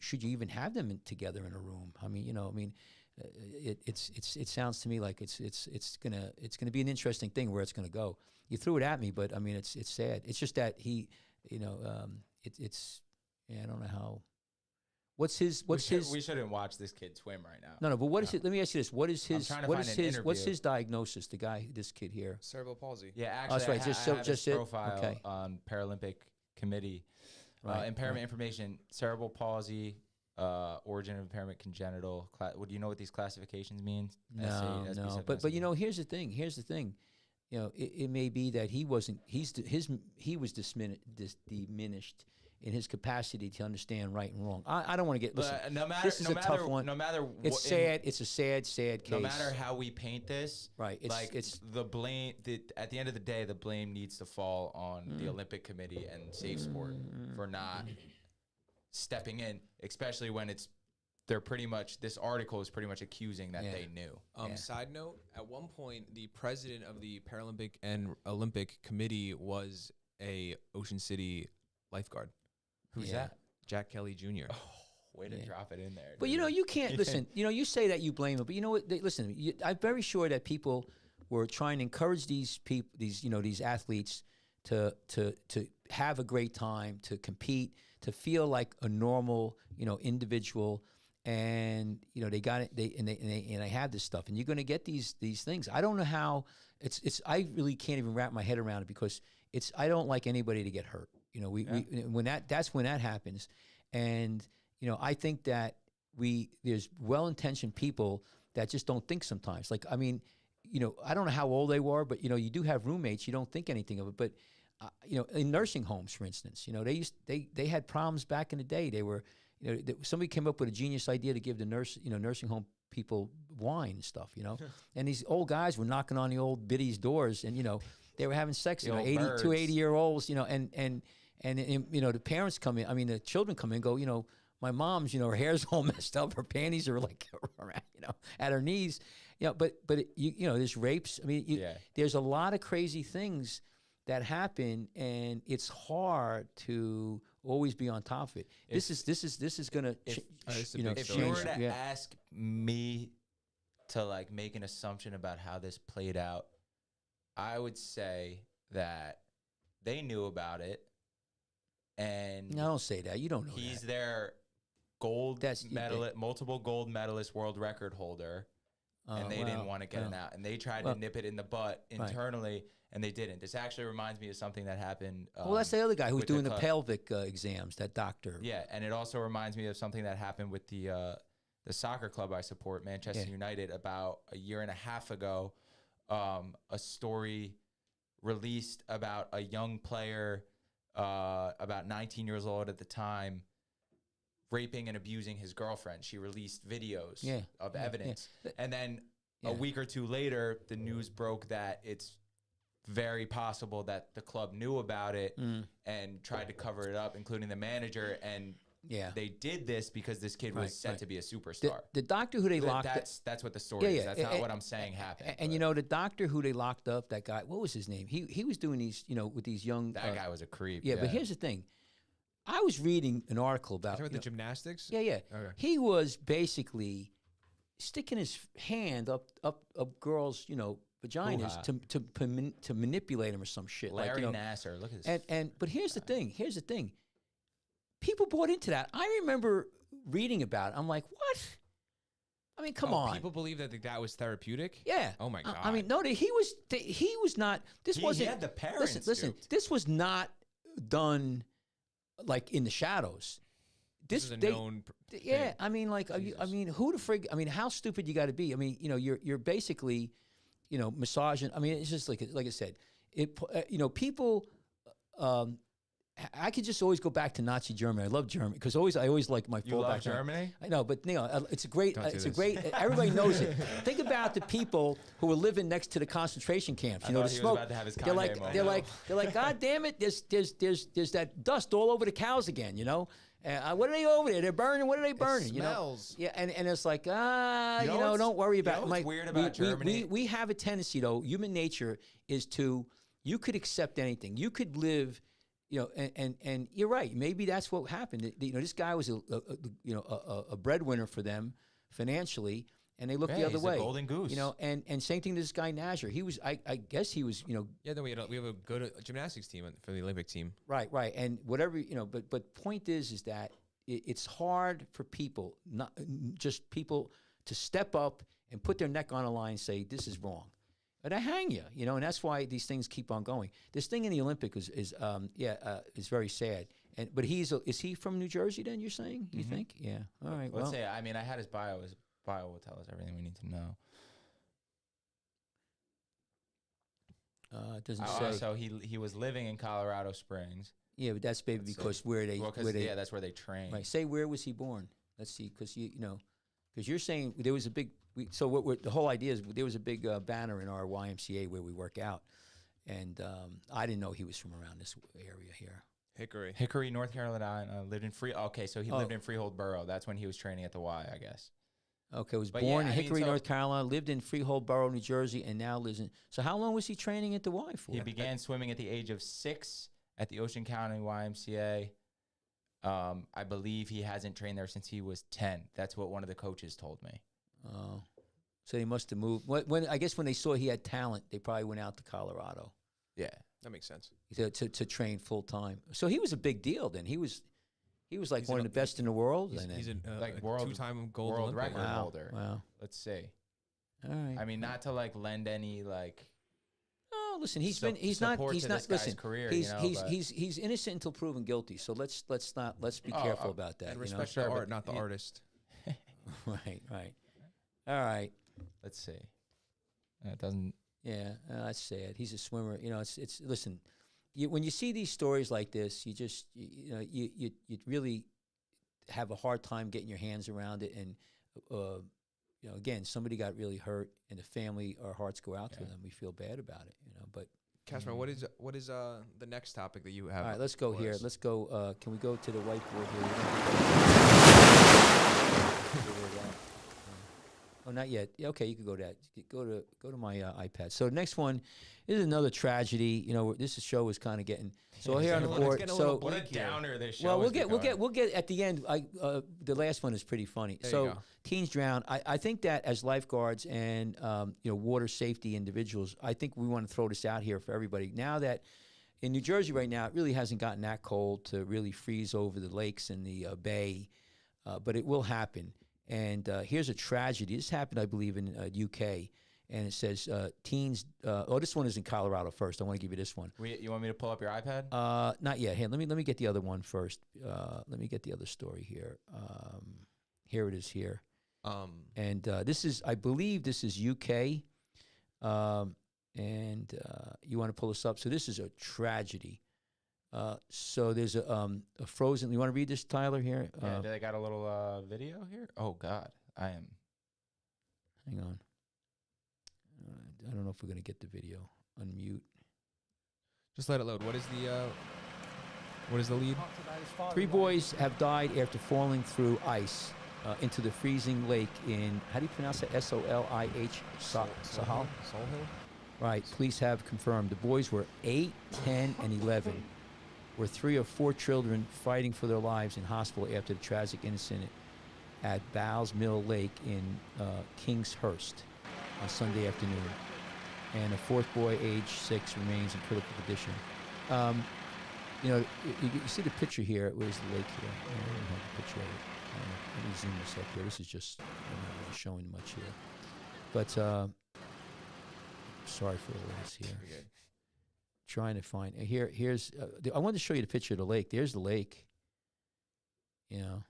should you even have them together in a room? I mean, it sounds to me like it's gonna be an interesting thing where it's gonna go. You threw it at me, but I mean, it's sad. It's just that he, I don't know how. What's his? We shouldn't watch this kid swim right now. No. But what is it? Let me ask you this: What is his? What's his diagnosis? The guy, this kid here. Cerebral palsy. Yeah, actually, that's right. I have his it? profile Okay. on Paralympic Committee. Impairment information: cerebral palsy, origin of impairment, congenital. Do you know what these classifications mean? No. But here's the thing. It may be that he wasn't. He was diminished in his capacity to understand right and wrong. I don't want to get. Listen, this is a tough one. No matter, it's sad. It's a sad case. No matter how we paint this, right? It's the blame. At the end of the day, the blame needs to fall on the Olympic Committee and Safe Sport for not stepping in, especially when they're pretty much. This article is pretty much accusing that they knew. Side note: at one point, the president of the Paralympic and Olympic Committee was a Ocean City lifeguard. Who's that? Jack Kelly Jr. Oh, way to drop it in there. But you can't listen. You say that you blame it, but you know what? Listen, I'm very sure that people were trying to encourage these people, these athletes, to have a great time, to compete, to feel like a normal, individual, and they got it. They have this stuff, and you're going to get these things. I don't know how. I really can't even wrap my head around it because I don't like anybody to get hurt. That's when that happens, and I think that there's well-intentioned people that just don't think sometimes. Like, I mean, I don't know how old they were, but you do have roommates. You don't think anything of it, but in nursing homes, for instance, they had problems back in the day. They were, somebody came up with a genius idea to give the nursing home people wine and stuff, and these old guys were knocking on the old biddies' doors, and they were having sex. 80-year-olds, and the parents come in. I mean, the children come in and go, my mom's, her hair's all messed up. Her panties are like, at her knees. But there's rapes. I mean, there's a lot of crazy things that happen, and it's hard to always be on top of it. This is gonna, if you were to ask me to make an assumption about how this played out, I would say that they knew about it. And no, don't say that. You don't know. He's that. their multiple gold medalist, world record holder, and they didn't want to get it out. And they tried to nip it in the butt internally, and they didn't. This actually reminds me of something that happened. That's the other guy who's doing the pelvic exams. That doctor. Yeah, and it also reminds me of something that happened with the soccer club I support, Manchester United, about a year and a half ago. A story released about a young player. About 19 years old at the time, raping and abusing his girlfriend. She released videos of evidence. And then a week or two later, the news broke that it's very possible that the club knew about it and tried to cover it up, including the manager. And they did this because this kid was set to be a superstar. The doctor who they locked up. That's what the story is. That's not what I'm saying happened. And you know, the doctor who they locked up, that guy, what was his name? He was doing these, you know, with these young. That guy was a creep. Yeah, but here's the thing. I was reading an article about the gymnastics. Yeah. Okay. He was basically sticking his hand up girls, you know, vaginas to manipulate them or some shit. Larry like, Nassar, look at this. But here's the thing. People bought into that. I remember reading about it. I'm like, what? I mean, come on. People believe that was therapeutic. Yeah. Oh my God. I mean, no, he was not. This wasn't. He had the parents. Listen. This was not done like in the shadows. This is a known. Yeah, I mean, like, who the frig? I mean, how stupid you got to be? I mean, you know, you're basically, you know, massaging. I mean, it's just like I said, you know, people. I could just always go back to Nazi Germany. I love Germany because I always like my. You love Germany? I know, but you know, it's a great. Everybody knows it. Think about the people who were living next to the concentration camps. You know, the smoke. They're like, God damn it! There's that dust all over the cows again. You know. What are they over there? They're burning. What are they burning? It smells. You know? Yeah, and it's like, don't worry about it. What's weird about Germany? We have a tendency, though. Human nature is you could accept anything. You could live, you know, and you're right. Maybe that's what happened. You know, this guy was a breadwinner for them financially, and they looked the other way. A golden goose. You know, and same thing to this guy Nasser. He was, I guess he was, you know. Yeah, then we have a good gymnastics team for the Olympic team. Right, and whatever, you know. But point is that it's hard for people, not just people, to step up and put their neck on a line and say this is wrong, or they hang you, you know. And that's why these things keep on going. This thing in the Olympic is very sad. But is he from New Jersey? Then you're saying you think? Yeah. All right. Let's say. I mean, I had his bio. His bio will tell us everything we need to know. It doesn't say. So he was living in Colorado Springs. Yeah, but that's maybe because that's where they train. Right. Say where was he born? Let's see, because because you're saying there was a big. The whole idea is there was a big banner in our YMCA where we work out, and I didn't know he was from around this area here. Hickory, North Carolina. Lived in so he lived in Freehold Borough. That's when he was training at the Y, I guess. Okay, was born in Hickory, North Carolina, lived in Freehold Borough, New Jersey, and now lives in. So how long was he training at the Y for? He began swimming at the age of 6 at the Ocean County YMCA. I believe he hasn't trained there since he was 10. That's what one of the coaches told me. Oh, so he must have moved. I guess when they saw he had talent, they probably went out to Colorado. Yeah, that makes sense. To train full time. So he was a big deal then. He was like one of the best in the world. He's a world two-time gold world record Wow. holder. Wow. Let's see. All right. I mean, not to like lend any like. Oh, listen. He's not. Listen. Career, he's innocent until proven guilty. So let's be careful about that. And respect the art, not the artist. Right. All right. Let's see. It doesn't. Yeah, that's sad. He's a swimmer. You know, it's. Listen, when you see these stories like this, you just you really have a hard time getting your hands around it. And again, somebody got really hurt, and the family, our hearts go out to them. We feel bad about it. But Cashman, what is the next topic that you have? All right, let's go here. Let's go. Can we go to the whiteboard here? Oh, not yet. Yeah, okay, you can go to that. Go to my iPad. So the next one is another tragedy. You know, this show is kind of getting here on the board. So what a downer this show. Well, we'll get at the end. The last one is pretty funny. So teens drown. I think that as lifeguards and water safety individuals, I think we want to throw this out here for everybody. Now that in New Jersey right now, it really hasn't gotten that cold to really freeze over the lakes and the bay, but it will happen. And here's a tragedy. This happened, I believe, in UK. And it says teens. This one is in Colorado first. I want to give you this one. You want me to pull up your iPad? Not yet. Hey, let me get the other one first. Let me get the other story here. Here it is here. And this is, I believe, this is UK. And you want to pull this up. So this is a tragedy. So there's a frozen. You want to read this, Tyler? Here. Yeah, they got a little video here. Oh God, I am. Hang on. I don't know if we're gonna get the video. Unmute. Just let it load. What is the lead? 3 boys have died after falling through ice into the freezing lake in, how do you pronounce it? S-O-L-I-H, Sahal? Soul Hill? Right, police have confirmed. The boys were 8, 10, and 11. Were 3 or 4 children fighting for their lives in hospital after the tragic incident at Bowles Mill Lake in Kingshurst on Sunday afternoon. And a 4th boy, age 6, remains in critical condition. You know, you see the picture here. Where's the lake here? I don't have the picture of it. Let me zoom this up here. This is just, I'm not really showing much here. But, sorry for the loss here. Trying to find, here's, I wanted to show you the picture of the lake. There's the lake, you know,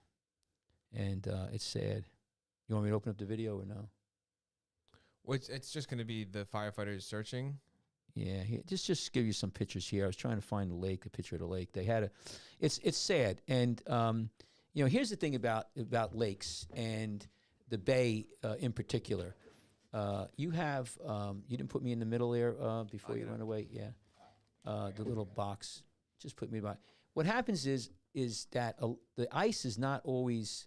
and it's sad. You want me to open up the video or no? Well, it's just going to be the firefighters searching. Yeah, just give you some pictures here. I was trying to find the lake, a picture of the lake. They had it's sad, and you know, here's the thing about lakes and the bay in particular. You have you didn't put me in the middle there before you went away. Yeah, the little box. Just put me by. What happens is that the ice is not always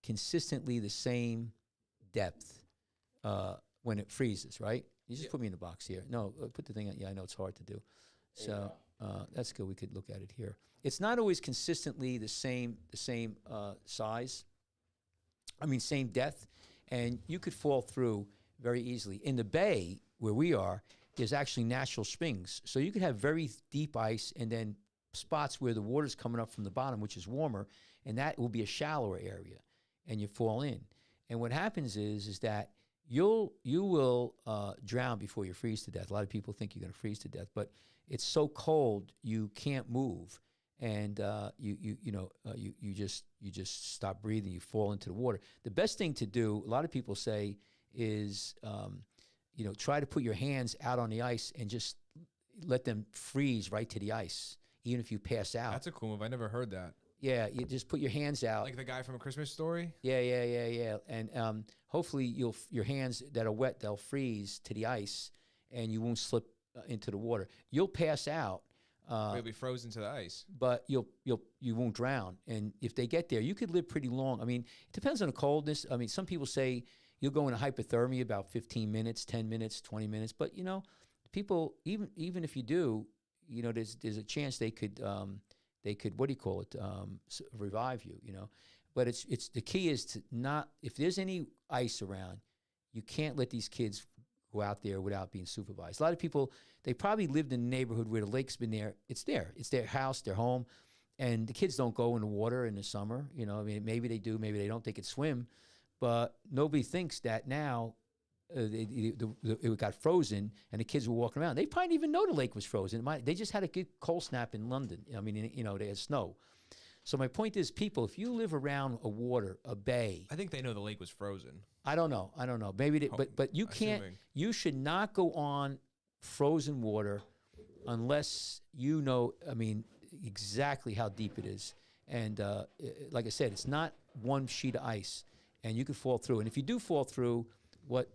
consistently the same depth when it freezes, right? You just put me in the box here. No, put the thing on. Yeah, I know it's hard to do. So that's good. We could look at it here. It's not always consistently the same size. I mean, same depth, and you could fall through very easily. In the bay where we are, there's actually natural springs, so you could have very deep ice, and then spots where the water's coming up from the bottom, which is warmer, and that will be a shallower area, and you fall in. And what happens is that you will drown before you freeze to death. A lot of people think you're going to freeze to death, but it's so cold you can't move, and you just stop breathing. You fall into the water. The best thing to do, a lot of people say, is try to put your hands out on the ice and just let them freeze right to the ice, even if you pass out. That's a cool move. I never heard that. Yeah, you just put your hands out. Like the guy from A Christmas Story? Yeah. And hopefully your hands that are wet, they'll freeze to the ice, and you won't slip into the water. You'll pass out. You'll be frozen to the ice. But you won't drown. And if they get there, you could live pretty long. I mean, it depends on the coldness. I mean, some people say you'll go into hypothermia about 15 minutes, 10 minutes, 20 minutes. But, people, even if you do, there's a chance they could revive you, but it's the key is to not, if there's any ice around, you can't let these kids go out there without being supervised. A lot of people, they probably lived in a neighborhood where the lake's been there. It's their house, their home, and the kids don't go in the water in the summer. I mean, maybe they do, maybe they don't. They could swim, but nobody thinks that now it got frozen and the kids were walking around. They probably didn't even know the lake was frozen. They just had a good cold snap in London. I mean, they had snow. So my point is, people, if you live around a bay. I think they know the lake was frozen. I don't know. Maybe, but you can't. Assuming. You should not go on frozen water unless you know. I mean, exactly how deep it is. And like I said, it's not one sheet of ice, and you could fall through. And if you do fall through, what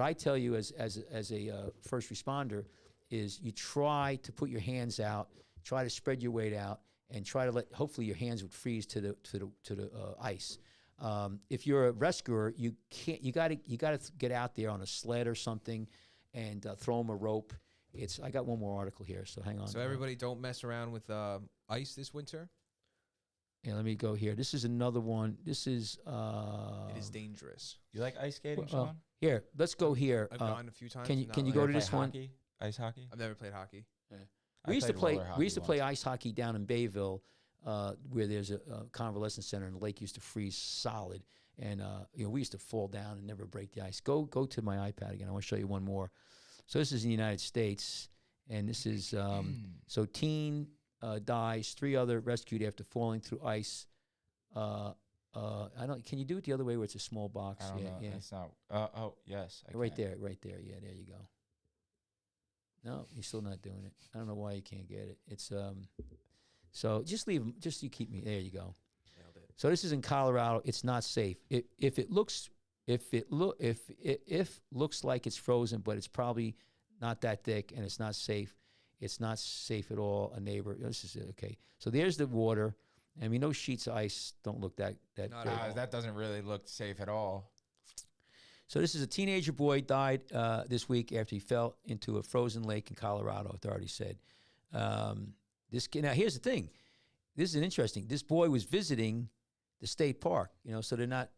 I tell you as a first responder is you try to put your hands out, try to spread your weight out, and try to hopefully your hands would freeze to the ice. If you're a rescuer, you gotta get out there on a sled or something and throw them a rope. I got one more article here, so hang on. So everybody don't mess around with ice this winter. Yeah, let me go here. This is another one. This is it is dangerous. You like ice skating, Sean? Here, let's go here. I've gone a few times. Can you You go ever to this play one? hockey? Ice hockey? I've never played hockey. We used to played play roller hockey ice hockey down in Bayville, where there's a convalescent center, and the lake used to freeze solid. And we used to fall down and never break the ice. Go to my iPad again. I want to show you one more. So this is in the United States, and this is so teen dies, 3 other rescued after falling through ice. I don't. Can you do it the other way where it's a small box? I don't know. Yeah. It's not. Oh, yes. I Right can. there. Yeah, there you go. No, he's still not doing it. I don't know why you can't get it. It's so just leave him. Just you keep me. There you go. Nailed it. So this is in Colorado. It's not safe. If it looks looks like it's frozen, but it's probably not that thick and it's not safe. It's not safe at all. A neighbor. This is okay. So there's the water. I mean, those sheets of ice don't look that Not big. at all. That doesn't really look safe at all. So this is a teenager boy died this week after he fell into a frozen lake in Colorado. Authorities said. This kid. Now here's the thing. This is interesting. This boy was visiting the state park. So they're not.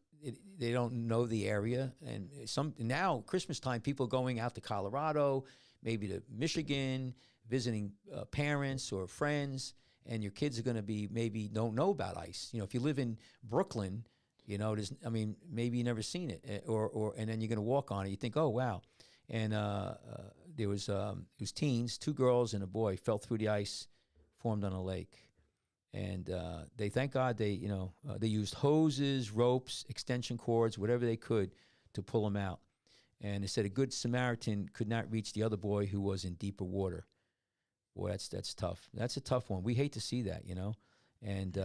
They don't know the area, and now Christmas time, people going out to Colorado, maybe to Michigan, visiting parents or friends, and your kids are going to be maybe don't know about ice. If you live in Brooklyn. There's, maybe you never seen it, and then you're gonna walk on it. You think, oh wow, and there was it was teens, 2 girls and a boy fell through the ice, formed on a lake, and they thank God they used hoses, ropes, extension cords, whatever they could to pull them out, and they said a good Samaritan could not reach the other boy who was in deeper water. Boy, that's tough. That's a tough one. We hate to see that, And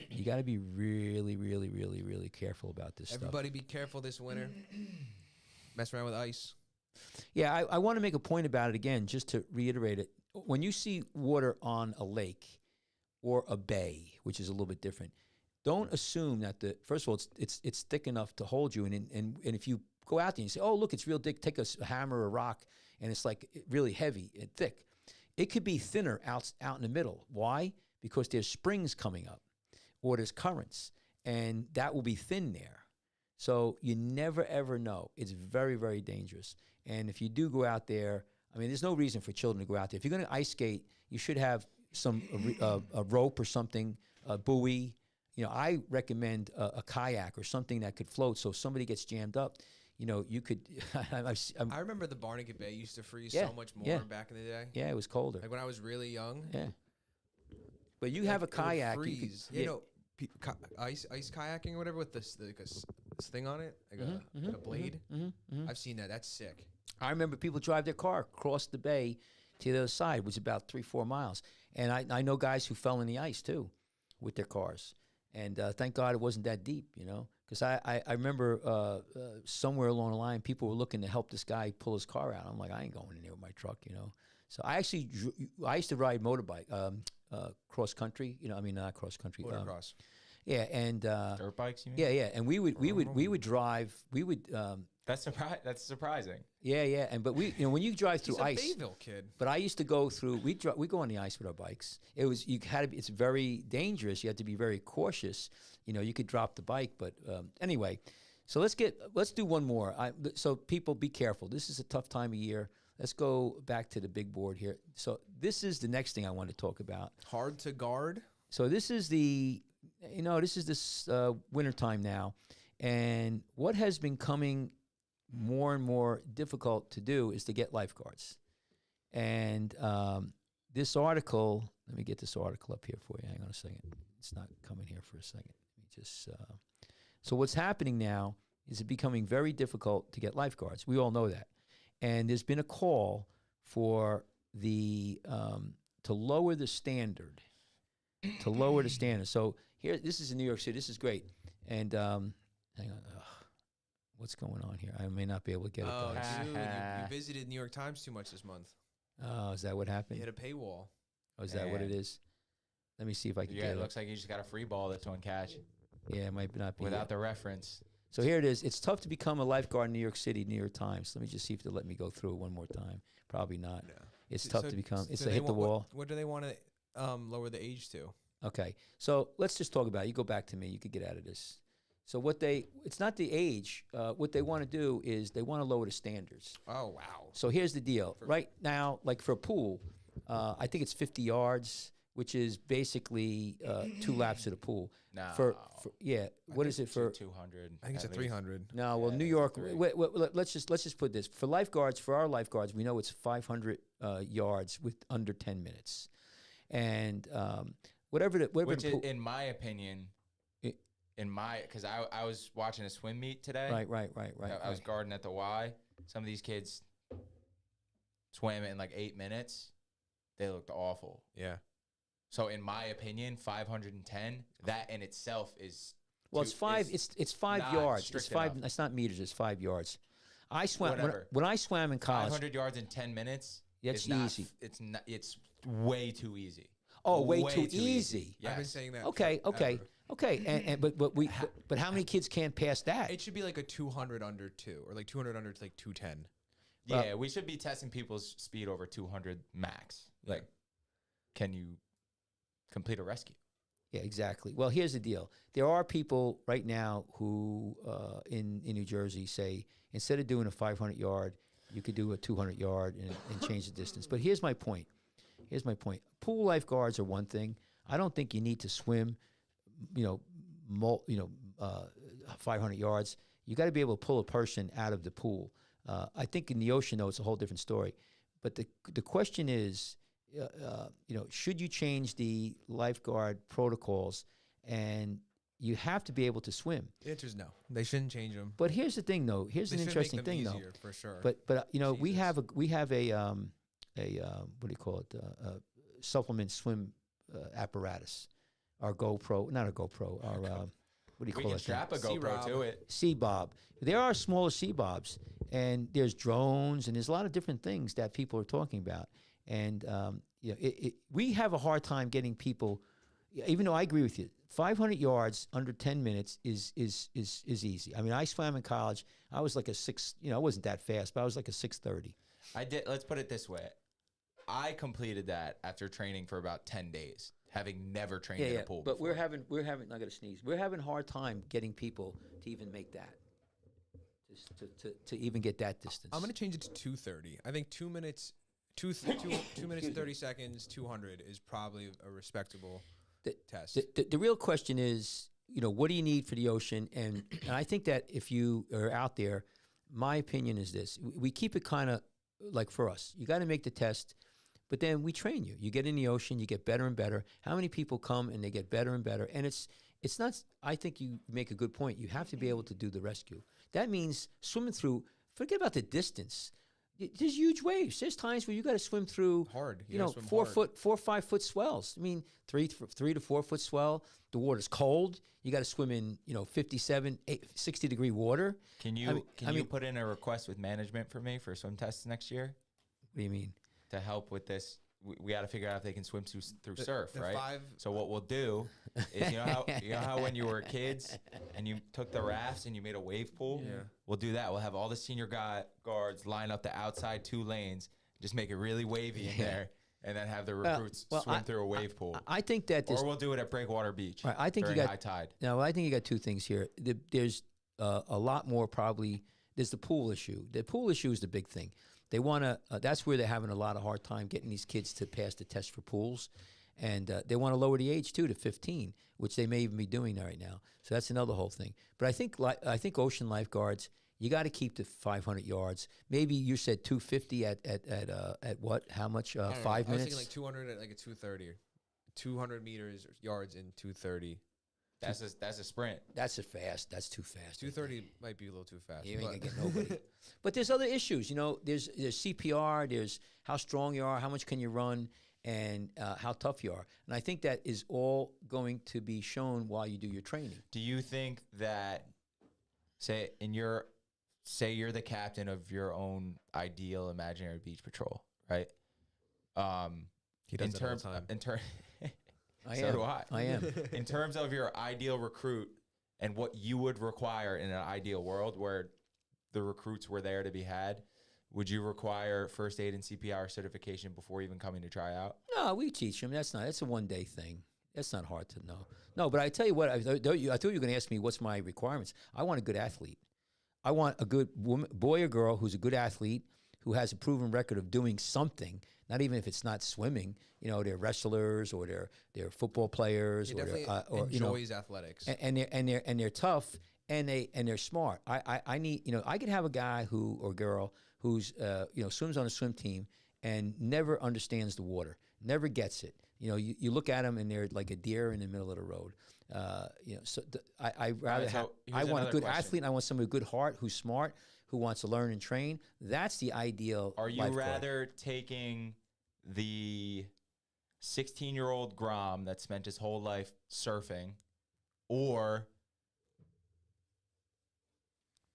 you got to be really, really, really, really careful about this Everybody be careful this winter. Mess around with ice. stuff. Yeah, I want to make a point about it again, just to reiterate it. When you see water on a lake or a bay, which is a little bit different, don't assume that first of all, it's thick enough to hold you. And if you go out there and you say, oh, look, it's real thick, take a hammer or a rock, and it's like really heavy and thick. It could be thinner out in the middle. Why? Because there's springs coming up or there's currents, and that will be thin there. So you never, ever know. It's very, very dangerous. And if you do go out there, there's no reason for children to go out there. If you're going to ice skate, you should have a rope or something, a buoy. I recommend a kayak or something that could float. So if somebody gets jammed up, you could. I remember the Barnegat Bay used to freeze Yeah, so much more yeah. back in the day. Yeah, it was colder. Like when I was really young. Yeah. But you have a it would kayak. You could- freeze. Ice kayaking or whatever with this thing on it, like a blade. I've seen that. That's sick. I remember people drive their car across the bay to the other side, which is about 3-4 miles. And I know guys who fell in the ice too with their cars. And thank God it wasn't that deep, because I remember somewhere along the line, people were looking to help this guy pull his car out. I'm like, I ain't going in there with my truck, So I used to ride motorbike, cross country, not cross country. Motocross. Yeah, and Dirt bikes, you mean? yeah, and we would drive. That's surprising. Yeah, but when you drive through He's a ice. Bayville kid. But I used to go through. We go on the ice with our bikes. It's very dangerous. You have to be very cautious. You could drop the bike. But anyway, so let's do one more. So people, be careful. This is a tough time of year. Let's go back to the big board here. So this is the next thing I want to talk about. Hard to guard. So this is this wintertime now, and what has been coming more and more difficult to do is to get lifeguards. And this article, let me get this article up here for you. Hang on a second. It's not coming here for a second. Let me just. So what's happening now is it becoming very difficult to get lifeguards. We all know that, and there's been a call for the to lower the standard. To lower the standard. So here, this is in New York City. This is great. And hang on. What's going on here? I may not be able to get it, Oh, guys. dude, you visited New York Times too much this month. Oh, is that what You happened? hit a paywall. Oh, is that what it Man. is? Let me see if I can Yeah, get it it. looks like you just got a free ball that's on catch Yeah, it might not be. without it. the reference. So here it is. It's tough to become a lifeguard in New York City, New York Times. Let me just see if they'll let me go through it one more time. Probably not. No. It's So- tough to become. It's so to they hit the want- wall. What do they want to lower the age to? Okay, so let's just talk about it. You go back to me. You could get out of this. So it's not the age. What they want to do is they want to lower the standards. Oh, wow. So here's the deal. Right now, like for a pool, I think it's 50 yards, which is basically 2 laps of the pool. No. What is it for? 200. I think it's a 300. No, well, Yeah, New it's York. 3. Let's just put this for lifeguards. For our lifeguards, we know it's 500 yards with under 10 minutes, and whatever the Which, pool, in my opinion, because I was watching a swim meet today. right. I was guarding at the Y. Some of these kids, swam in like 8 minutes, they looked awful. Yeah. So in my opinion, 510, that in itself is Well, it's five. It's 5 not yards. It's strict 5. enough. It's not meters. It's 5 yards. I swam Whatever. when I swam in college. 500 yards in 10 minutes. That's is not, easy. It's not. It's way too easy. Oh, way too easy. Yes. I've been saying that. Okay, okay, forever. okay. And but how many kids can't pass that? It should be like a 200 under 2, or like 200 under to like 210. Yeah, we should be testing people's speed over 200 max. Like, can you complete a rescue? Yeah, exactly. Well, here's the deal. There are people right now who in New Jersey say instead of doing a 500 yard, you could do a 200 yard and change the distance. But here's my point. Here's my point. Pool lifeguards are one thing. I don't think you need to swim, 500 yards. You got to be able to pull a person out of the pool. I think in the ocean, though, it's a whole different story. But the question is, should you change the lifeguard protocols? And you have to be able to swim. The answer is no. They shouldn't change them. But here's the thing, though. Here's They an should interesting make them thing, easier, though. for sure. But we Jesus. have a what do you call it? Supplement swim apparatus. Our GoPro, not a GoPro. Our what do you We call can it? strap a GoPro C-Rob. to it. Sea Bob. There are smaller Sea Bobs, and there's drones, and there's a lot of different things that people are talking about. And we have a hard time getting people. Even though I agree with you, 500 yards under 10 minutes is easy. I mean, I swam in college. I was like a 6. I wasn't that fast, but I was like a 6:30. I did. Let's put it this way. I completed that after training for about 10 days, having never trained in a pool But before. we're having. I got to sneeze. We're having a hard time getting people to even make that. To even get that distance. I'm going to change it to 230. I think 2 minutes, 2 minutes and 30 seconds, 200 is probably a respectable test. The real question is, what do you need for the ocean? And I think that if you are out there, my opinion is this. We keep it kind of like for us. You got to make the test, but then we train you. You get in the ocean, you get better and better. How many people come and they get better and better? And it's not, I think you make a good point. You have to be able to do the rescue. That means swimming through, forget about the distance. There's huge waves. There's times where you got to swim through Hard. You gotta swim 4 hard. 4 or 5 foot swells. I mean, 3 to 4 foot swell. The water's cold. You got to swim in 57, 60 degree water. Can you put in a request with management for me for swim tests next year What do you mean? to help with this? We got to figure out if they can swim through surf, the right? 5 So what we'll do is you know how when you were kids and you took the rafts and you made a wave pool? Yeah. We'll do that. We'll have all the senior guards line up the outside 2 lanes, just make it really wavy in there, and then have the recruits swim through a wave pool. I think that this. Or we'll do it at Breakwater Beach Right, I think you during got high tide. Now, I think you got 2 things here. There's a lot more probably. There's the pool issue. The pool issue is the big thing. They want to. That's where they're having a lot of hard time getting these kids to pass the test for pools, and they want to lower the age too to 15, which they may even be doing right now. So that's another whole thing. But I think ocean lifeguards. You got to keep the 500 yards. Maybe you said 250 at what? How much? 5 I was minutes. thinking like 200 at like a 230. 200 meters yards in 230. That's a sprint. That's a fast. That's too fast. 230 might be a little too fast. You ain't gonna but- get nobody. But there's other issues. There's CPR. There's how strong you are, how much can you run, and how tough you are. And I think that is all going to be shown while you do your training. Do you think that, say you're the captain of your own ideal imaginary beach patrol, right? He does that all the time. So do I. I am. In terms of your ideal recruit and what you would require in an ideal world where the recruits were there to be had, would you require first aid and CPR certification before even coming to try out? No, we teach them. That's a one-day thing. That's not hard to know. No, but I tell you what, I thought you were going to ask me what's my requirements. I want a good athlete. I want a good boy or girl who's a good athlete, who has a proven record of doing something, not even if it's not swimming. They're wrestlers or they're football players, He or definitely or enjoys athletics. and they're tough and they're smart. I need I could have a guy or girl who's swims on a swim team and never understands the water, never gets it. You look at them and they're like a deer in the middle of the road. I rather so have. here's I want a another good question. athlete. And I want somebody with a good heart, who's smart, who wants to learn and train, that's the ideal. Are you lifeguard. rather taking the 16-year-old Grom that spent his whole life surfing, or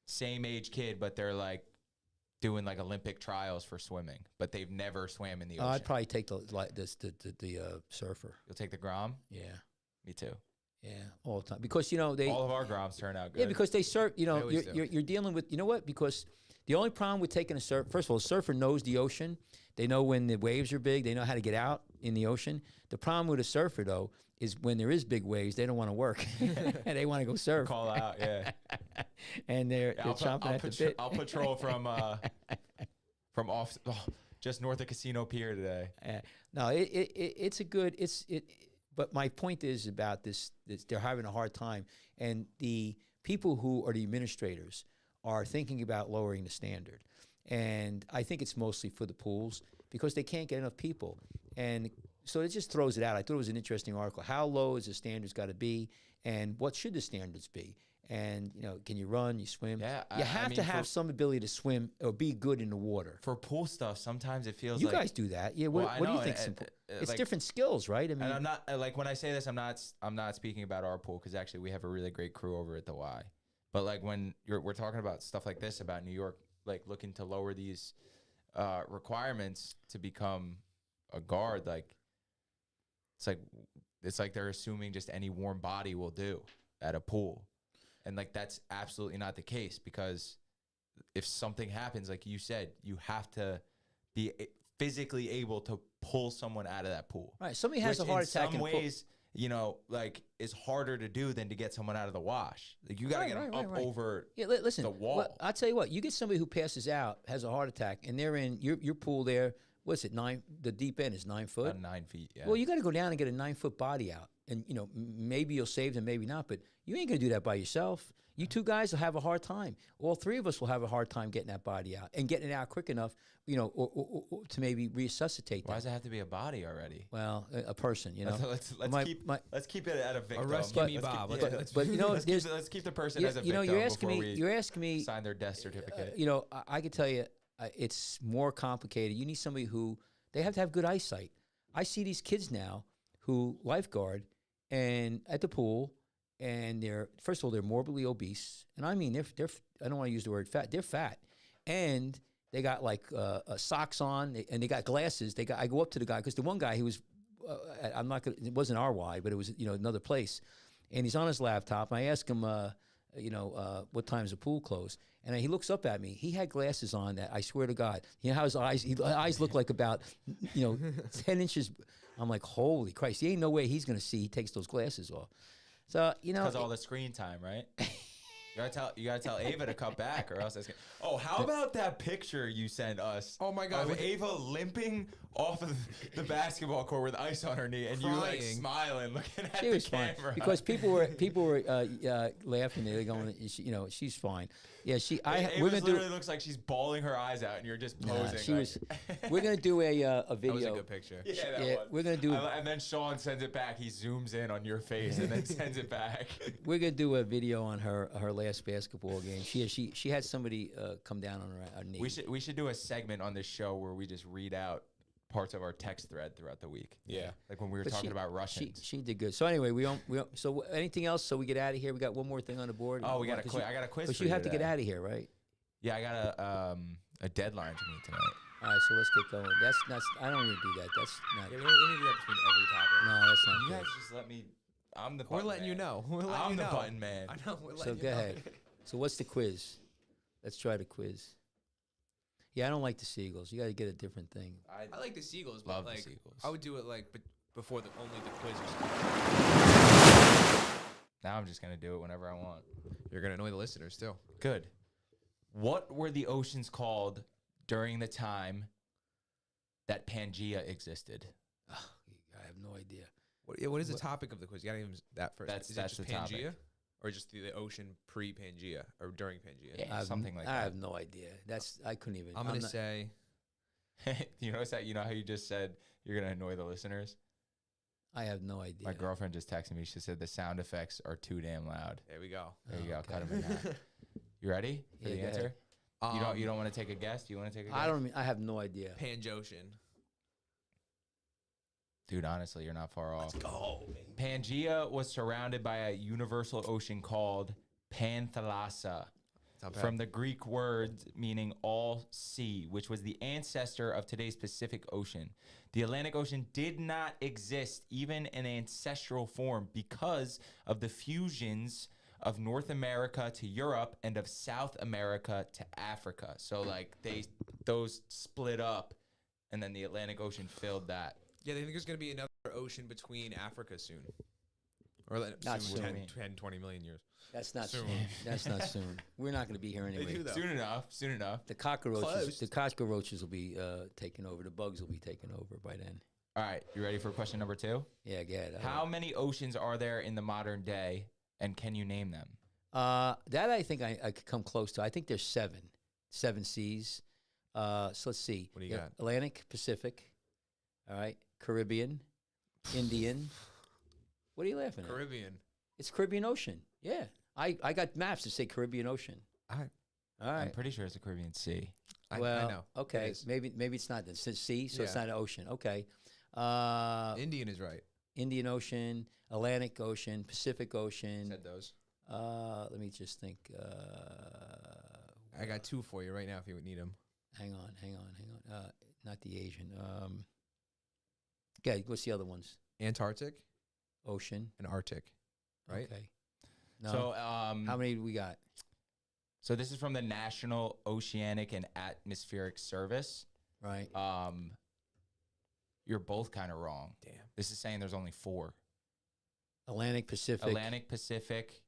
same age kid, but they're like doing like Olympic trials for swimming, but they've never swam in the ocean? I'd probably take the surfer. You'll take the Grom? Yeah, Me too. yeah, all the time because they All of our Groms turn out good. yeah because they surf. They always do. You're dealing with what because the only problem with taking a surf, first of all, a surfer knows the ocean. They know when the waves are big. They know how to get out in the ocean. The problem with a surfer, though, is when there is big waves, they don't want to work. They want to go surf. Call out, yeah. And they're chomping at the bit. I'll patrol from off just north of Casino Pier today. No, it's a good. But my point is about this. They're having a hard time, and the people who are the administrators are thinking about lowering the standard. And I think it's mostly for the pools because they can't get enough people. And so it just throws it out. I thought it was an interesting article. How low is the standards got to be, and what should the standards be? And, can you run, you swim? Yeah, You have to have for some ability to swim or be good in the water. For pool stuff, sometimes it feels You like guys do that. Yeah, Well, what I do you know, think? It's like- different skills, right? I mean, and I'm not like when I say this, I'm not speaking about our pool because actually we have a really great crew over at the Y. But like when we're talking about stuff like this about New York, like looking to lower these requirements to become a guard, like it's like they're assuming just any warm body will do at a pool, and like that's absolutely not the case because if something happens, like you said, you have to be physically able to pull someone out of that pool. right. Somebody has a Which heart in attack some in a pool. ways, like is harder to do than to get someone out of the wash. Like you got to get them up over Yeah, listen. the wall. Well, I'll tell you what. You get somebody who passes out, has a heart attack, and they're in your pool there. What's it? 9. The deep end is 9 foot. about 9 feet. Yeah. Well, you got to go down and get a 9-foot body out, and maybe you'll save them, maybe not. But you ain't gonna do that by yourself. You two guys will have a hard time. All three of us will have a hard time getting that body out and getting it out quick enough, or to maybe resuscitate Why them. does it have to be a body already? Well, a person, Let's My- keep it at a victim. rescue me, Bob. Let's but let's keep the person as a victim you're asking before me. we You're asking me. sign their death certificate. I could tell you, it's more complicated. You need somebody who they have to have good eyesight. I see these kids now who lifeguard and at the pool, and they're first of all they're morbidly obese, and I mean they're I don't want to use the word fat. They're fat, and they got like socks on, and they got glasses. I go up to the guy because the one guy he was I'm not gonna. It wasn't our Y, but it was another place, and he's on his laptop. And I ask him. What time's the pool close? And he looks up at me. He had glasses on that, I swear to God. You know how his eyes look like about, 10 inches. I'm like, holy Christ. There ain't no way he's going to see. He takes those glasses off. So, Because all the screen time, right? You gotta tell Ava to cut back, or else it's gonna. Oh, how about that picture you sent us? Oh my God, of with Ava limping off of the basketball court with ice on her knee, and you like Crying. smiling, looking at she the was fine camera. because people were laughing. They're going, she's fine. Yeah, we're gonna literally looks like she's bawling her eyes out, and you're just posing. she like- was. We're gonna do a That video. was a good picture. Yeah, that Yeah, one. we're gonna do. And then Sean sends it back. He zooms in on your face and then sends it back. We're gonna do a video on her last basketball game. She had somebody come down on her knee. We should do a segment on this show where we just read out parts of our text thread throughout the week. Yeah. Like when we were But talking she- about Russians. She did good. So anyway, so anything else? So we get out of here. We got one more thing on the board. Oh, we got a quiz. I got a quiz. But for you have to today. get out of here, right? Yeah, I got a deadline to meet tonight. All right, so let's get going. That's I don't want to do that. That's not. Yeah, we need to do that between every topic. No, that's not You good. guys just let me. I'm the. We're button letting you man. know. We're letting I'm you the know. button man. I know. We're So letting you go know. ahead. So what's the quiz? Let's try the quiz. Yeah, I don't like the seagulls. You got to get a different thing. I like the Seagulls, but Love the like Seagulls. I would do it like before only the quiz. Now I'm just gonna do it whenever I want. You're gonna annoy the listeners too. Good. What were the oceans called during the time that Pangea existed? I have no idea. What is the topic of the quiz? You gotta even that first. That's- is that's it just the topic. Pangea, or just the ocean pre-Pangea or during Pangea? Yeah, something like I that. have no idea. I couldn't even. I'm gonna not- say You notice that? You know how you just said you're gonna annoy the listeners? I have no idea. My girlfriend just texted me. She said the sound effects are too damn loud. there we go. There you go. Okay. Cut them in half. You ready for Yeah, the go answer? ahead. You don't want to take a guess? Do you want to take a guess? I have no idea. Pangosian. Dude, honestly, you're not far off. Let's go. Pangea was surrounded by a universal ocean called Panthalassa, Not bad. from the Greek word meaning all sea, which was the ancestor of today's Pacific Ocean. The Atlantic Ocean did not exist even in ancestral form because of the fusions of North America to Europe and of South America to Africa. So like those split up, and then the Atlantic Ocean filled that. Yeah, they think there's going to be another ocean between Africa soon. Or Not soon, soon. 10, 20 million years. That's not Soon. soon. That's not soon. We're not going to be here anyway. do, though. Soon enough. Soon enough. The cockroaches. Close. The cockroaches will be taking over. The bugs will be taking over by then. All right, you ready for question number 2? Yeah, get it. How many oceans are there in the modern day, and can you name them? That I think I could come close to. I think there's 7 seas. So let's see. What do you got? Atlantic, Pacific. All right, Caribbean, Indian. What are you laughing at? Caribbean. It's Caribbean Ocean. Yeah, I got maps that say Caribbean Ocean. All right. All right. I'm pretty sure it's the Caribbean Sea. I Well, know. okay, It is. maybe it's not. It's a sea, so it's Yeah. not an ocean. Okay. Indian is right. Indian Ocean, Atlantic Ocean, Pacific Ocean. Said those. Let me just think. I got 2 for you right now if you would need them. Hang on. Not the Asian. Okay, what's the other ones? Antarctic Ocean. and Arctic, right? Okay. No. So, how many do we got? so this is from the National Oceanic and Atmospheric Service. Right. You're both kind of wrong. Damn. This is saying there's only 4. Atlantic, Pacific, Atlantic, Pacific,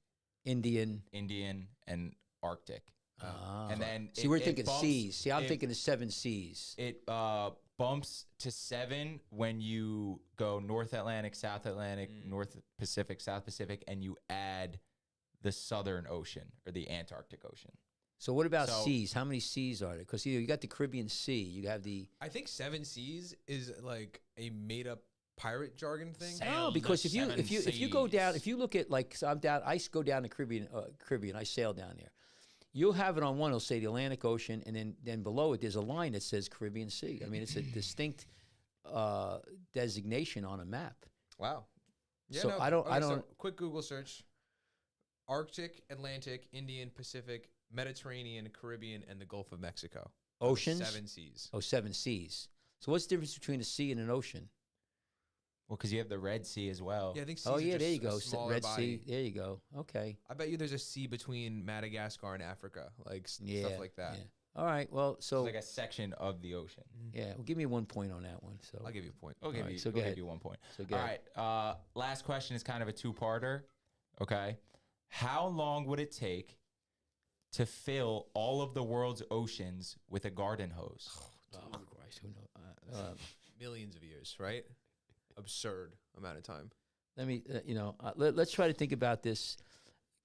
Indian. Indian, and Arctic. And then See, we're thinking bumps- seas. See, I'm it- thinking the 7 seas. It bumps to 7 when you go North Atlantic, South Atlantic, North Pacific, South Pacific, and you add the Southern Ocean or the Antarctic Ocean. So what about So- seas? How many seas are there? Because you got the Caribbean Sea. You have the I think 7 seas is like a made up pirate jargon thing. Sail no, the because if you go down, seas. if you look at like so I'm down, I go down the Caribbean. I sail down there. You'll have it on one. It'll say the Atlantic Ocean, and then below it there's a line that says Caribbean Sea. I mean, it's a distinct designation on a map. Wow. Yeah, So no, I don't- okay, I so don't- quick Google search: Arctic, Atlantic, Indian, Pacific, Mediterranean, Caribbean, and the Gulf of Mexico. Oceans? 7 seas. Oh, 7 seas. So what's the difference between a sea and an ocean? Well, because you have the Red Sea as well. Yeah, I think seas Oh are yeah, there you just a go. smaller Red body. Sea. There you go. Okay. I bet you there's a sea between Madagascar and Africa, like Yeah. stuff like that. Yeah. All right. Well, so It's like a section of the ocean. yeah, well, give me 1 point on that one. So I'll give you a point. We'll give right, you, so go we'll ahead. give you 1 point. So go All ahead. right. Last question is kind of a 2-parter. Okay. How long would it take to fill all of the world's oceans with a garden hose? Oh Christ, who knows? Millions of years, right? Absurd amount of time. Let me, let's try to think about this.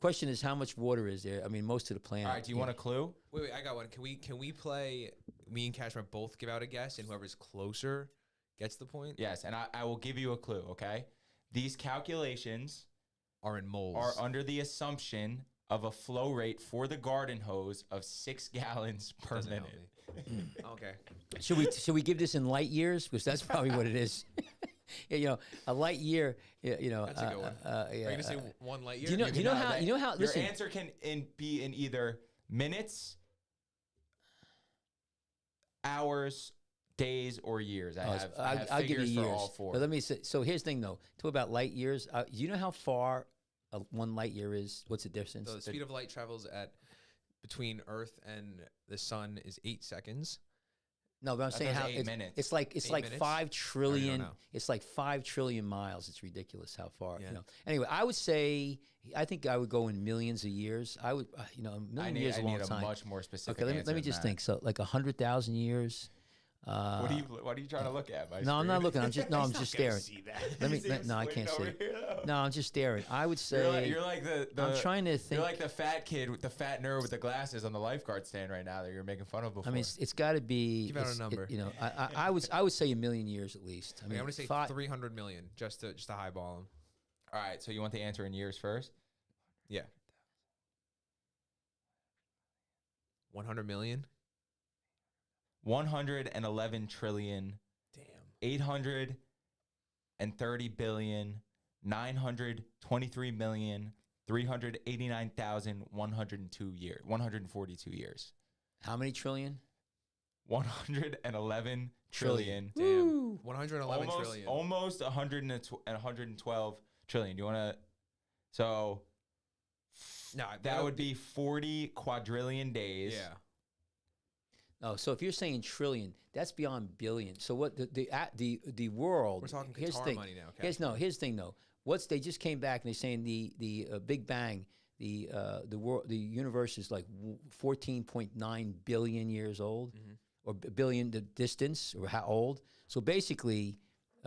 Question is, how much water is there? I mean, most of the planet. All right. Do you want a clue? Wait, I got one. Can we play? Me and Cashmere both give out a guess, and whoever's closer gets the point. Yes. And I will give you a clue. Okay. These calculations Are in moles. are under the assumption of a flow rate for the garden hose of 6 gallons per Doesn't help minute. me. Okay. Should we give this in light years? Because that's probably what it is. Yeah, a light year. That's a good one. Are you yeah, gonna say 1 light year? do you know? You Do you know cannot- how? You know how? Your Listen. answer can be in either minutes, hours, days, or years. I have I'll give you figures for years. all 4. But let me say. So here's the thing, though. Talk about light years. Do you know how far 1 light year is? What's the difference? The speed of light travels at between Earth and the Sun is 8 seconds. No, but I'm thought saying it was how 8 minutes. it's like 8 minutes? 5 trillion. know. It's like 5 trillion miles. It's ridiculous how far. Yeah. Anyway, I would say I think I would go in millions of years. I would, a million years I is a long need a time. much more specific. Okay, let me answer just than think. So like 100,000 years. What are you trying to look at? My No, I'm not screen? looking. I'm just I'm just staring. Let me. He's just No, I can't see. squinting over here, though. No, I'm just staring. I would say. You're like the I'm trying to think. You're like the fat kid with the fat nerd with the glasses on the lifeguard stand right now that you're making fun of before. I mean, it's got to be. Give out a it's- number. I would say a million years at least. I Okay, mean, I'm gonna say 300 million just to highball them. all right. So you want the answer in years first? Yeah. 100 million. 111 trillion. Damn. 830 billion. 923,389,102 years. How many trillion? 111 trillion. Damn. Woo. 111 trillion. Almost 112 trillion. Do you want to? So No, that would be 40 quadrillion days. Yeah. Oh, so if you're saying trillion, that's beyond billion. So what the world? We're talking here's the Qatar thing. money now. Here's the thing though. They just came back and they're saying the Big Bang, the world, the universe is like 14.9 billion years old, or billion the distance or how old. So basically,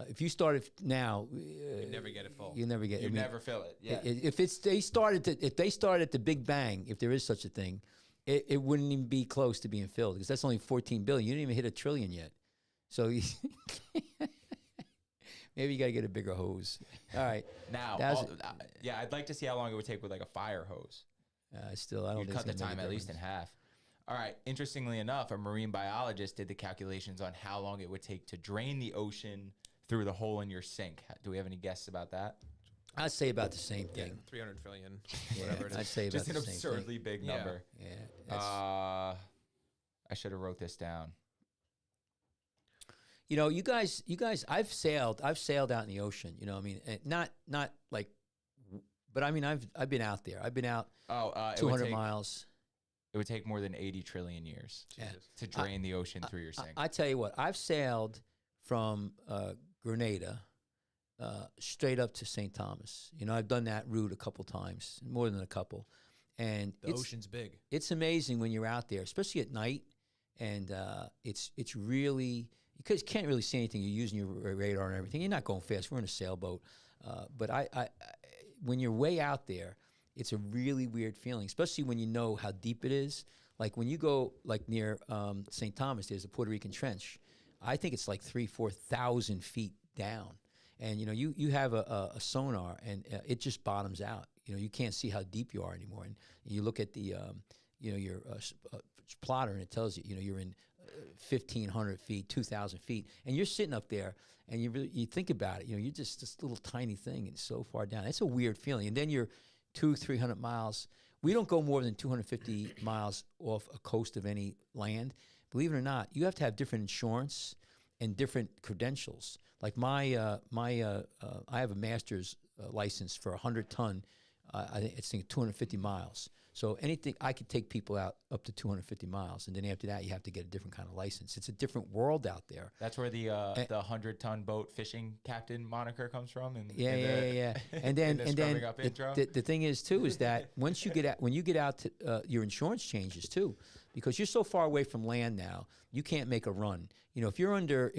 if you started now, You never get it full. you never get. You I mean, never fill it. Yeah. If they started at the Big Bang, if there is such a thing, it wouldn't even be close to being filled because that's only 14 billion. You didn't even hit a trillion yet. So maybe you got to get a bigger hose. All right. Now, That's- yeah, I'd like to see how long it would take with like a fire hose. I don't You'd think cut the it's gonna time make at a least in difference. half. All right. Interestingly enough, a marine biologist did the calculations on how long it would take to drain the ocean through the hole in your sink. Do we have any guesses about that? I'd say about the same Yeah, thing. 300 trillion. Yeah, Whatever it I'd is. say about Just an the same absurdly thing. big Yeah. number. Yeah. That's, I should have wrote this down. you guys, I've sailed out in the ocean. You know, I mean, not like, but I mean, I've been out there. I've been out Oh, 200 miles. It would take more than 80 trillion years Yeah. to drain the ocean through your sink. I tell you what, I've sailed from Grenada straight up to St. Thomas. You know, I've done that route a couple times, more than a couple, and The ocean's big. it's amazing when you're out there, especially at night, and it's really because you can't really see anything. You're using your radar and everything. You're not going fast. We're in a sailboat, but I when you're way out there, it's a really weird feeling, especially when you know how deep it is. Like when you go like near St. Thomas, there's a Puerto Rican trench. I think it's like 3,000-4,000 feet down, and you know you have a sonar, and it just bottoms out. You know, you can't see how deep you are anymore, and you look at the your plotter, and it tells you you're in 1,500 feet, 2,000 feet, and you're sitting up there, and you think about it. You know, you're just this little tiny thing, and so far down. It's a weird feeling, and then you're 200-300 miles. We don't go more than 250 miles off a coast of any land. Believe it or not, you have to have different insurance and different credentials. Like I have a master's license for 100-ton. I think 250 miles. So anything, I could take people out up to 250 miles, and then after that, you have to get a different kind of license. It's a different world out there. That's where the 100-ton boat fishing captain moniker comes from. Yeah. And then Scrubbing Up intro. the thing is too is that once you get out, when you get out to your insurance changes too, because you're so far away from land now, you can't make a run. You know, if you're under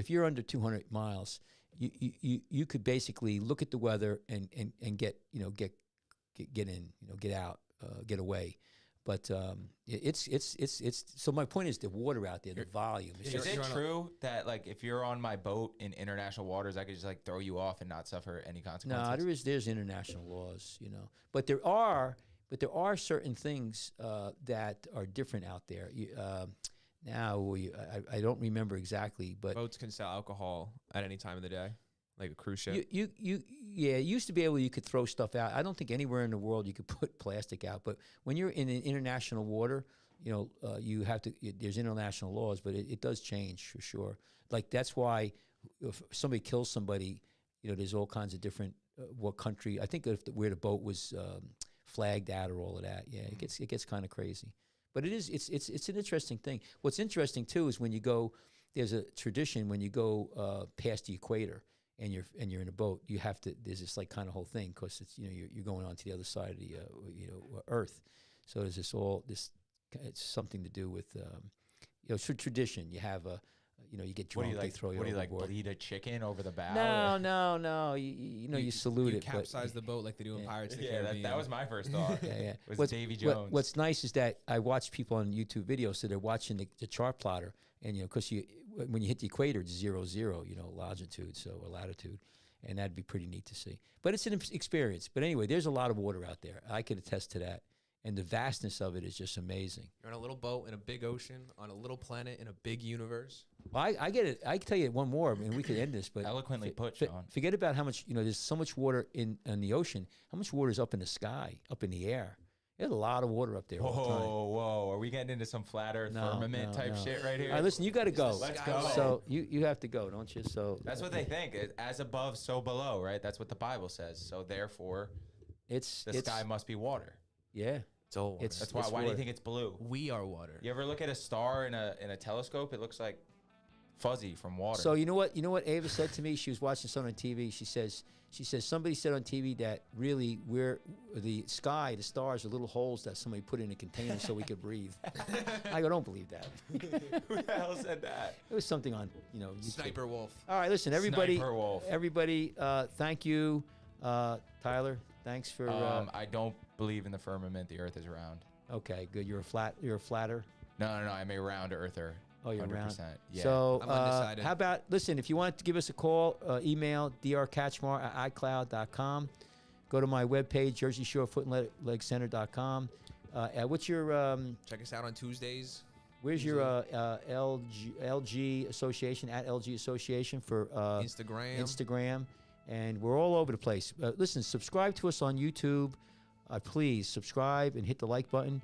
200 miles, you could basically look at the weather and get in, get out, get away. But it's so my point is the water out there, the volume. It's Is just- it true that like if you're on my boat in international waters, I could just like throw you off and not suffer any consequences? No, there's international laws, but there are certain things that are different out there. I don't remember exactly, but Boats can sell alcohol at any time of the day, like a cruise ship. it used to be you could throw stuff out. I don't think anywhere in the world you could put plastic out, but when you're in an international water, you have to. There's international laws, but it does change for sure. Like that's why if somebody kills somebody, there's all kinds of different what country. I think where the boat was flagged at or all of that. Yeah, it gets kind of crazy. But it's an interesting thing. What's interesting too is when you go, there's a tradition when you go past the equator and you're in a boat, you have to. There's this like kind of whole thing because it's you're going on to the other side of the Earth. So there's this. It's something to do with tradition. You have you get drunk, they throw you overboard. What do you like? Bleed a chicken over the bow? No. You salute you it. capsize the boat like they do in Pirates of the Yeah, Caribbean. that was my first thought. Yeah. Was Davy Jones. What's nice is that I watch people on YouTube videos, so they're watching the chart plotter, and because when you hit the equator, it's 0, longitude, or latitude, and that'd be pretty neat to see. But it's an experience. But anyway, there's a lot of water out there. I could attest to that. and the vastness of it is just amazing. You're on a little boat in a big ocean, on a little planet in a big universe. Well, I get it. I can tell you one more, and we could end this. But Eloquently put, Sean. forget about how much there's so much water in the ocean. How much water is up in the sky, up in the air? There's a lot of water up there all the time. Whoa. Are we getting into some flat earth firmament type shit right here? All right, listen, you got to go. Let's go. So you have to go, don't you? So That's what they think. As above, so below, right? That's what the Bible says. So therefore, the sky must be water. Yeah. It's all water. That's why. Why do water. you think it's blue? We are water. You ever look at a star in a telescope? It looks like fuzzy from water. So you know what Ava said to me? She was watching something on TV. She says somebody said on TV that really we're the sky, the stars are little holes that somebody put in a container so we could breathe. I go, don't believe that. Who the hell said that? It was something on YouTube. Sniper Wolf. All right, listen, everybody. Sniper Wolf. Everybody, thank you, Tyler. Thanks for. I don't believe in the firmament. The Earth is round. Okay, good. You're a flatter. No. I'm a round earther. Oh, you're 100%. round. Yeah. So, I'm undecided. how about, listen, if you want to give us a call, email drkachmar@icloud.com. Go to my webpage, jerseyshore.footandlegcenter.com. What's your, Check us out on Tuesdays. where's your LG Association, @LG Association for Instagram. And we're all over the place. Listen, subscribe to us on YouTube. Please subscribe and hit the like button.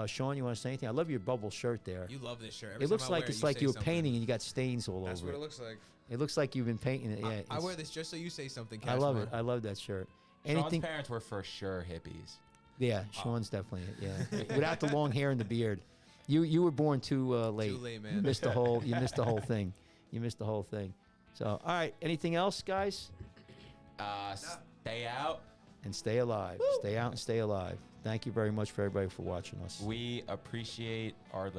Sean, you want to say anything? I love your bubble shirt there. You love this shirt. Every It time looks I like wear it's you like say you were something. painting and you got stains all That's over what it. it looks like. It looks like you've been painting it. Yeah, I wear this just so you say something, I love Cashmore. it. I love that shirt. Sean's Anything? parents were for sure hippies. Yeah, Sean's definitely yeah. Without the long hair and the beard, you were born too late. Too late, man. You missed the whole thing. You missed the whole thing. So, all right. Anything else, guys? Stay out. And stay alive. Stay out and stay alive. Thank you very much for everybody for watching us. We appreciate our